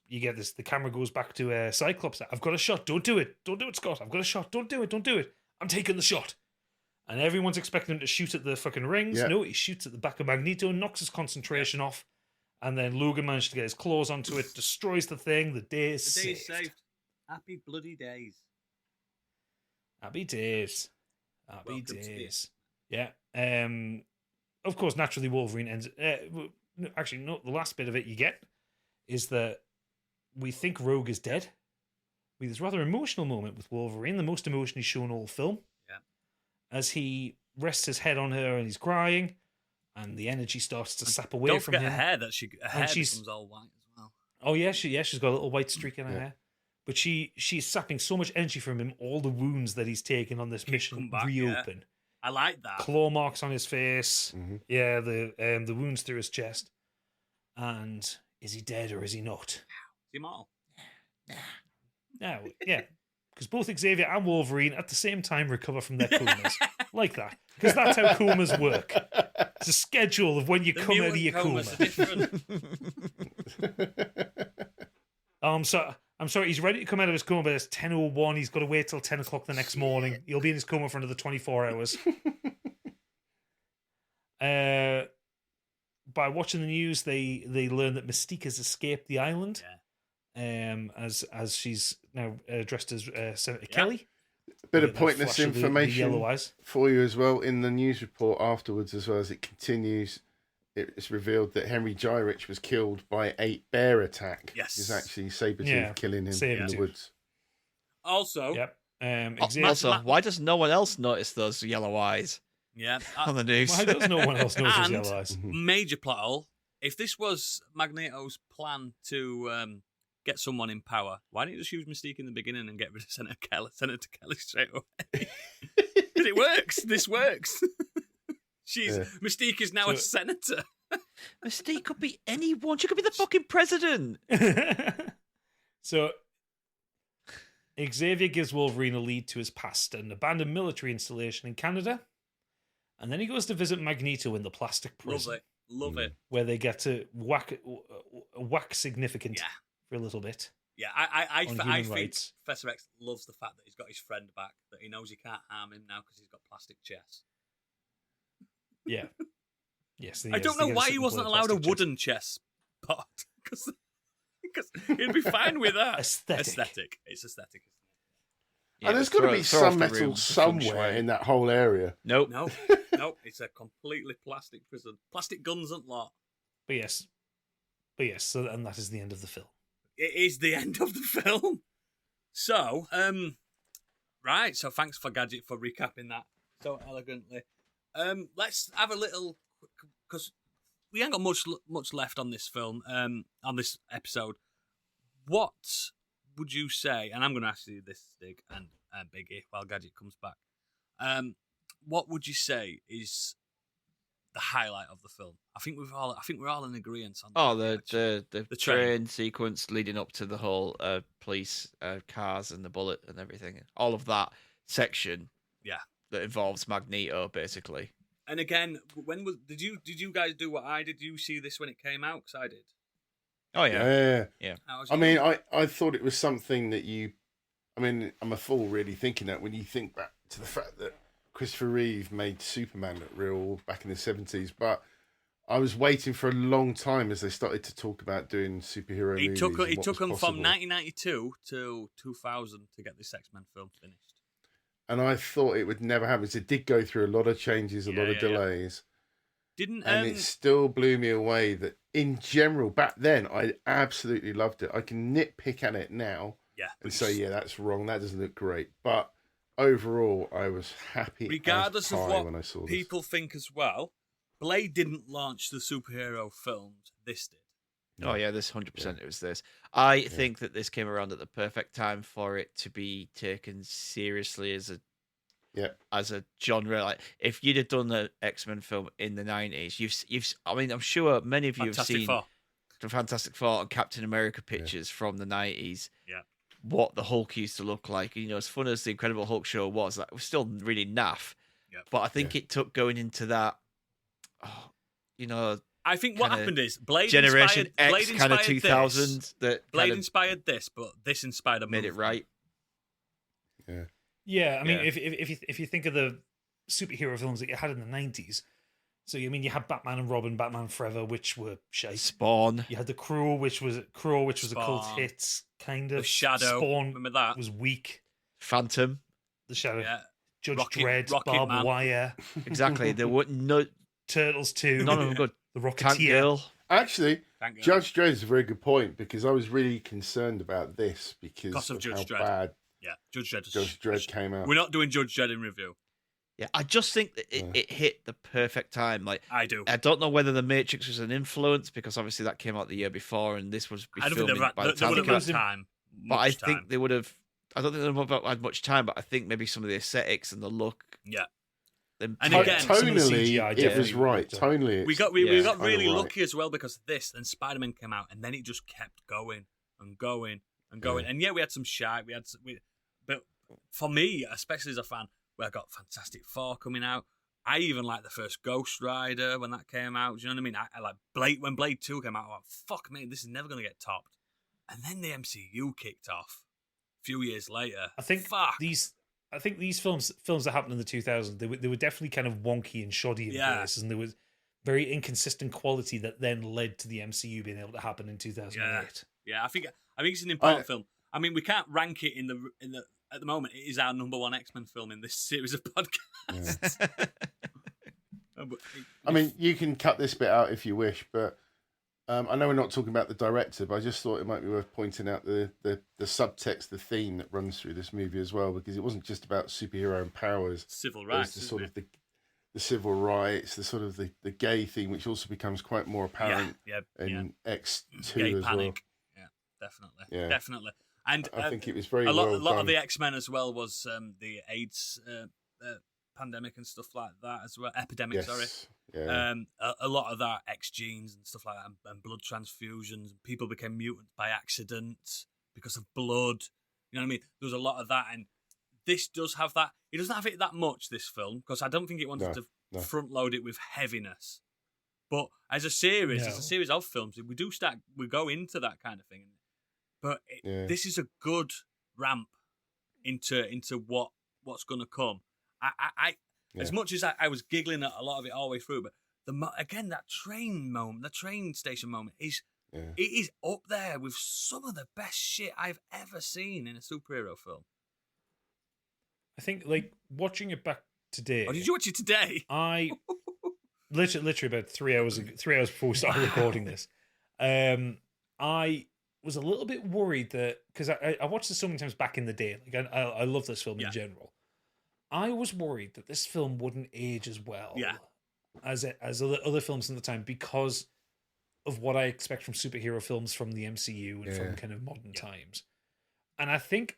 you get this, the camera goes back to Cyclops. I've got a shot. Don't do it, Scott. I've got a shot. Don't do it. I'm taking the shot. And everyone's expecting him to shoot at the fucking rings. Yeah. No, he shoots at the back of Magneto, knocks his concentration off, and then Logan managed to get his claws onto it, destroys the thing. The day is The day saved. is saved. Happy bloody days. Happy days. Happy Welcome to the days. Yeah. Of course, naturally, Wolverine ends. Actually, no. The last bit of it you get is that we think Rogue is dead. We have this rather emotional moment with Wolverine, the most emotion he's shown all film. Yeah. As he rests his head on her and he's crying, and the energy starts to sap away Don't from forget him. her hair. Her hair she's- becomes all white as well. Oh yeah, she's got a little white streak in her hair. But she's sapping so much energy from him. All the wounds that he's taken on this mission come back, reopen. I like that. Claw marks on his face. Mhm. Yeah, the wounds through his chest. And is he dead or is he not? Is he immortal? No, yeah. Because both Xavier and Wolverine at the same time recover from their comas. Like that. Because that's how comas work. It's a schedule of when you The come out of mutant your coma. comas are different. Oh, I'm sorry, he's ready to come out of his coma, but it's 10:01. He's got to wait till 10 o'clock the next morning. He'll be in his coma for another 24 hours. By watching the news, they learn that Mystique has escaped the island. As she's now dressed as Senator Kelly. Bit We of get that pointless flash of the yellow information eyes. for you as well. In the news report afterwards, as well as it continues, it's revealed that Henry Gyrich was killed by a bear attack. Yes. It's actually Sabretooth Yeah, killing him in Sabretooth. the woods. Also, Yep. Oh, Xavier. also, why does no one else notice those yellow eyes yeah. on the news? Why does no one else know his And- yellow eyes? Major plot hole. If this was Magneto's plan to get someone in power, why didn't you just use Mystique in the beginning and get rid of Senator Kelly straight away? Because it works. This works. Mystique is now a So- senator. Mystique could be anyone. She could be the fucking president. So Xavier gives Wolverine a lead to his past, an abandoned military installation in Canada. And then he goes to visit Magneto in the plastic prison, Love it. where they get to whack significant Yeah. for a little bit. Yeah, I On think human rights. Professor X loves the fact that he's got his friend back, that he knows he can't harm him now because he's got plastic chess. Yeah. Yes. I don't know why he wasn't allowed a wooden chess pot, because he'd be fine with that. Aesthetic. It's aesthetic. Yeah, And there's got to throw- be throw off some the metal room for feng somewhere shui. in that whole area. Nope. No, it's a completely plastic prison. Plastic guns and lot. But yes. So, and that is the end of the film. It is the end of the film. So, right. So thanks for Gadget for recapping that so elegantly. Let's have a little, because we ain't got much left on this film, on this episode. What would you say? And I'm going to ask you this, Stig and Biggie, while Gadget comes back. What would you say is the highlight of the film? I think we're all in agreement on that. Oh, actually. the train. train sequence leading up to the whole police cars and the bullet and everything. All of that section. Yeah. That involves Magneto, basically. And again, did you guys do what I did? You see this when it came out? Because I did. Oh yeah. How was I it? mean, I thought it was something that I'm a fool really thinking that when you think back to the fact that Christopher Reeve made Superman look real back in the 70s, but I was waiting for a long time as they started to talk about doing superhero movies. It took and what them was from possible. 1992 to 2000 to get this X-Men film finished. And I thought it would never happen. So it did go through a lot of changes, a lot of delays. Didn't And it still blew me away that in general, back then, I absolutely loved it. I can nitpick at it now and say, yeah, that's wrong. That doesn't look great. But overall, I was happy regardless as of pie what when I saw people think as well, Blade didn't launch the superhero films. This did. Oh yeah, this 100% it was this. I think that this came around at the perfect time for it to be taken seriously as a genre. Like if you'd have done the X-Men film in the 90s, you've I mean, I'm sure many of you have seen the Fantastic Four and Captain America pictures from the 90s. Yeah. What the Hulk used to look like. You know, as fun as the Incredible Hulk show was, that was still really naff. Yeah. But I think it took going into that, I think what kinda happened is Blade Generation inspired, X Blade kind of inspired 2000 this. that Blade kind of inspired this, but this inspired a made it movie. right. Yeah, I mean, Yeah. if you think of the superhero films that you had in the 90s. So, I mean, you had Batman and Robin, Batman Forever, which were shite. Spawn. You had The Crow, which was a cult Spawn. hit, kind of. The Shadow. Spawn Remember that? was weak. Phantom. The Shadow. Yeah. Judge Rocket- Dredd, Rocket Barbed Man. Wire, Exactly. There were no Turtles 2, none of them good. The Tank Rocketeer. Girl. Actually, Thank God. Judge Dredd is a very good point because I was really concerned about this because of of Judge how Dredd. bad Yeah, Judge Dredd. Judge Dredd came out. We're not doing Judge Dredd in review. Yeah, I just think that it hit the perfect time. Like, I do. I don't know whether The Matrix was an influence because obviously that came out the year before, and this was I don't think filming by the they time would it have came had out. time. But I much think time. they would have. I don't think they would have had much time, but I think maybe some of the aesthetics and the look. Yeah. them And tie- again- Some of the Tonally, CGI it definitely was right. worked. Tonally, We it's got Yeah. got really kinda right. lucky as well because of this. Then Spider-Man came out, and then it just kept going and going and going. Yeah. And yeah, we had some shite. But for me, especially as a fan, we got Fantastic Four coming out. I even like the first Ghost Rider when that came out. Do you know what I mean? I like Blade when Blade 2 came out. I thought, fuck me, this is never going to get topped. And then the MCU kicked off a few years later. I think fuck. these films that happened in the 2000s, they were definitely kind of wonky and shoddy in Yeah. places, and there was very inconsistent quality that then led to the MCU being able to happen in 2008. Yeah, I think it's an important film. I mean, we can't rank it in the at the moment. It is our number one X-Men film in this series of podcasts. But I mean, you can cut this bit out if you wish, but I know we're not talking about the director, but I just thought it might be worth pointing out the subtext, the theme that runs through this movie as well, because it wasn't just about superhero and powers. civil There was rights, the isn't sort it? of the civil rights, the sort of the gay theme, which also becomes quite more apparent yeah, in X2 Gay as panic. Yeah, definitely, Yeah. definitely. And well. I think it was very a lot well of the done. X-Men as well was the AIDS pandemic and stuff like that as well. Epidemic, sorry. Yeah. A lot of that X genes and stuff like that, and blood transfusions. People became mutants by accident because of blood. You know what I mean? There's a lot of that, and this does have that. It doesn't have it that much, this film, because I don't think it wanted to front load it with heaviness. But as a series, No. as a series of films, we go into that kind of thing. But this is a good ramp into what's going to come. As much as I was giggling at a lot of it all the way through, but again, that train moment, the train station moment it is up there with some of the best shit I've ever seen in a superhero film. I think, like, watching it back today. Oh, did you watch it today? I literally about 3 hours before we started recording this. I was a little bit worried that, because I watched this so many times back in the day. Like, I love this film in general. I was worried that this film wouldn't age as well as other films in the time because of what I expect from superhero films from the MCU and from kind of modern times. And I think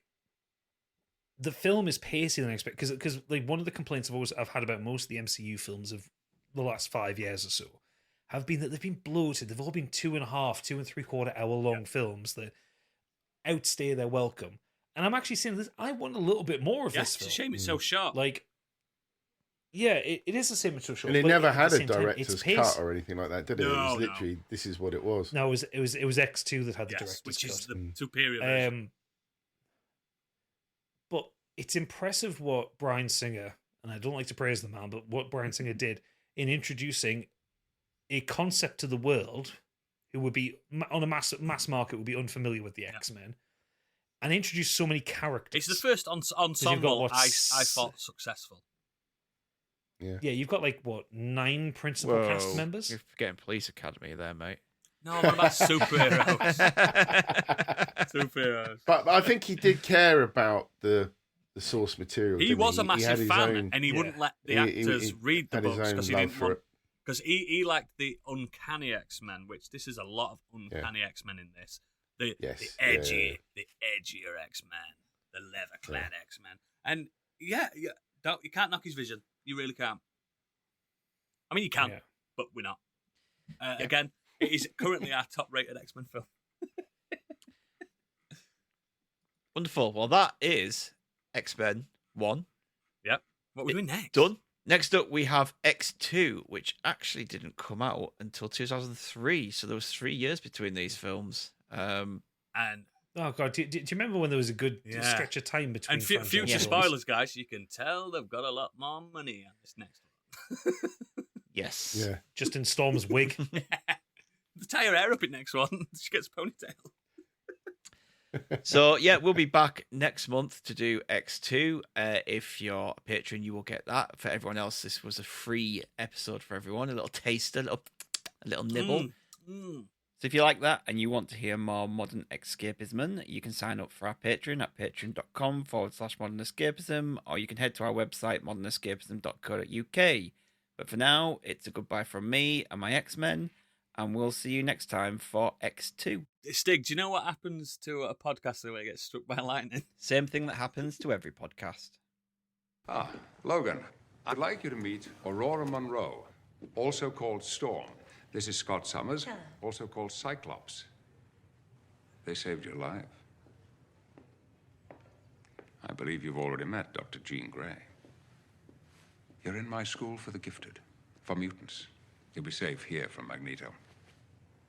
the film is pacier than I expect, because like one of the complaints I've had about most of the MCU films of the last 5 years or so have been that they've been bloated. They've all been 2.5, 2.75 hour long films that outstay their welcome. And I'm actually saying this. I want a little bit more of this It's film. a shame it's so sharp. Like, yeah, it is a shame it's so short. And it but never at the had a same time, director's its pace- cut or anything like that, did it? It No, was literally, this is what it was. No, it was X2 that had the Yes, director's which is cut. the superior version. But it's impressive what Bryan Singer, and I don't like to praise the man, but what Bryan Singer did in introducing a concept to the world who would be on a mass market would be unfamiliar with the X-Men, and introduce so many characters. It's the first ensemble what, I thought successful. Yeah. Yeah, you've got like what 9 principal cast members. You're forgetting Police Academy there, mate. No, what about superheroes? Superheroes. But I think he did care about the source material. He didn't was a He had massive his fan, own- and he wouldn't let the he actors read the had his books own because he love didn't for want. it. Because he liked the uncanny X-Men, which this is a lot of uncanny X-Men in this. The edgier X-Men, the leather-clad X-Men, and you can't knock his vision. You really can't. I mean, you can, but we're not. Again, it is currently our top-rated X-Men film. Wonderful. Well, that is X-Men 1. Yep. What are we doing next? Done. Next up, we have X2, which actually didn't come out until 2003. So there was 3 years between these films. And Oh god, do you remember when there was a good Yeah. stretch of time between? And future franchises? spoilers, guys. You can tell they've got a lot more money on this next one. Yes. Yeah. Just in Storm's wig. They tie her hair up in next one. She gets a ponytail. So yeah, we'll be back next month to do X2. If you're a patron, you will get that. For everyone else, this was a free episode for everyone. A little taster, a little nibble. So if you like that and you want to hear more modern escapism, you can sign up for our Patreon at patreon.com/modernescapism, or you can head to our website, modernescapism.co.uk. But for now, it's a goodbye from me and my X-Men, and we'll see you next time for X2. Stig, do you know what happens to a podcaster when it gets struck by lightning? Same thing that happens to every podcast. Ah, Logan, I'd like you to meet Aurora Monroe, also called Storm. This is Scott Summers, also called Cyclops. They saved your life. I believe you've already met Dr. Jean Grey. You're in my school for the gifted, for mutants. You'll be safe here from Magneto.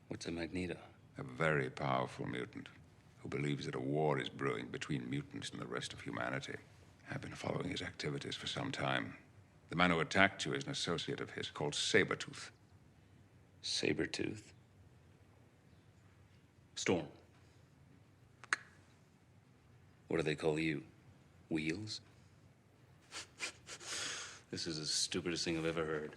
What's a Magneto? A very powerful mutant who believes that a war is brewing between mutants and the rest of humanity. I've been following his activities for some time. The man who attacked you is an associate of his called Sabretooth. Sabretooth. Storm. What do they call you? Wheels? This is the stupidest thing I've ever heard.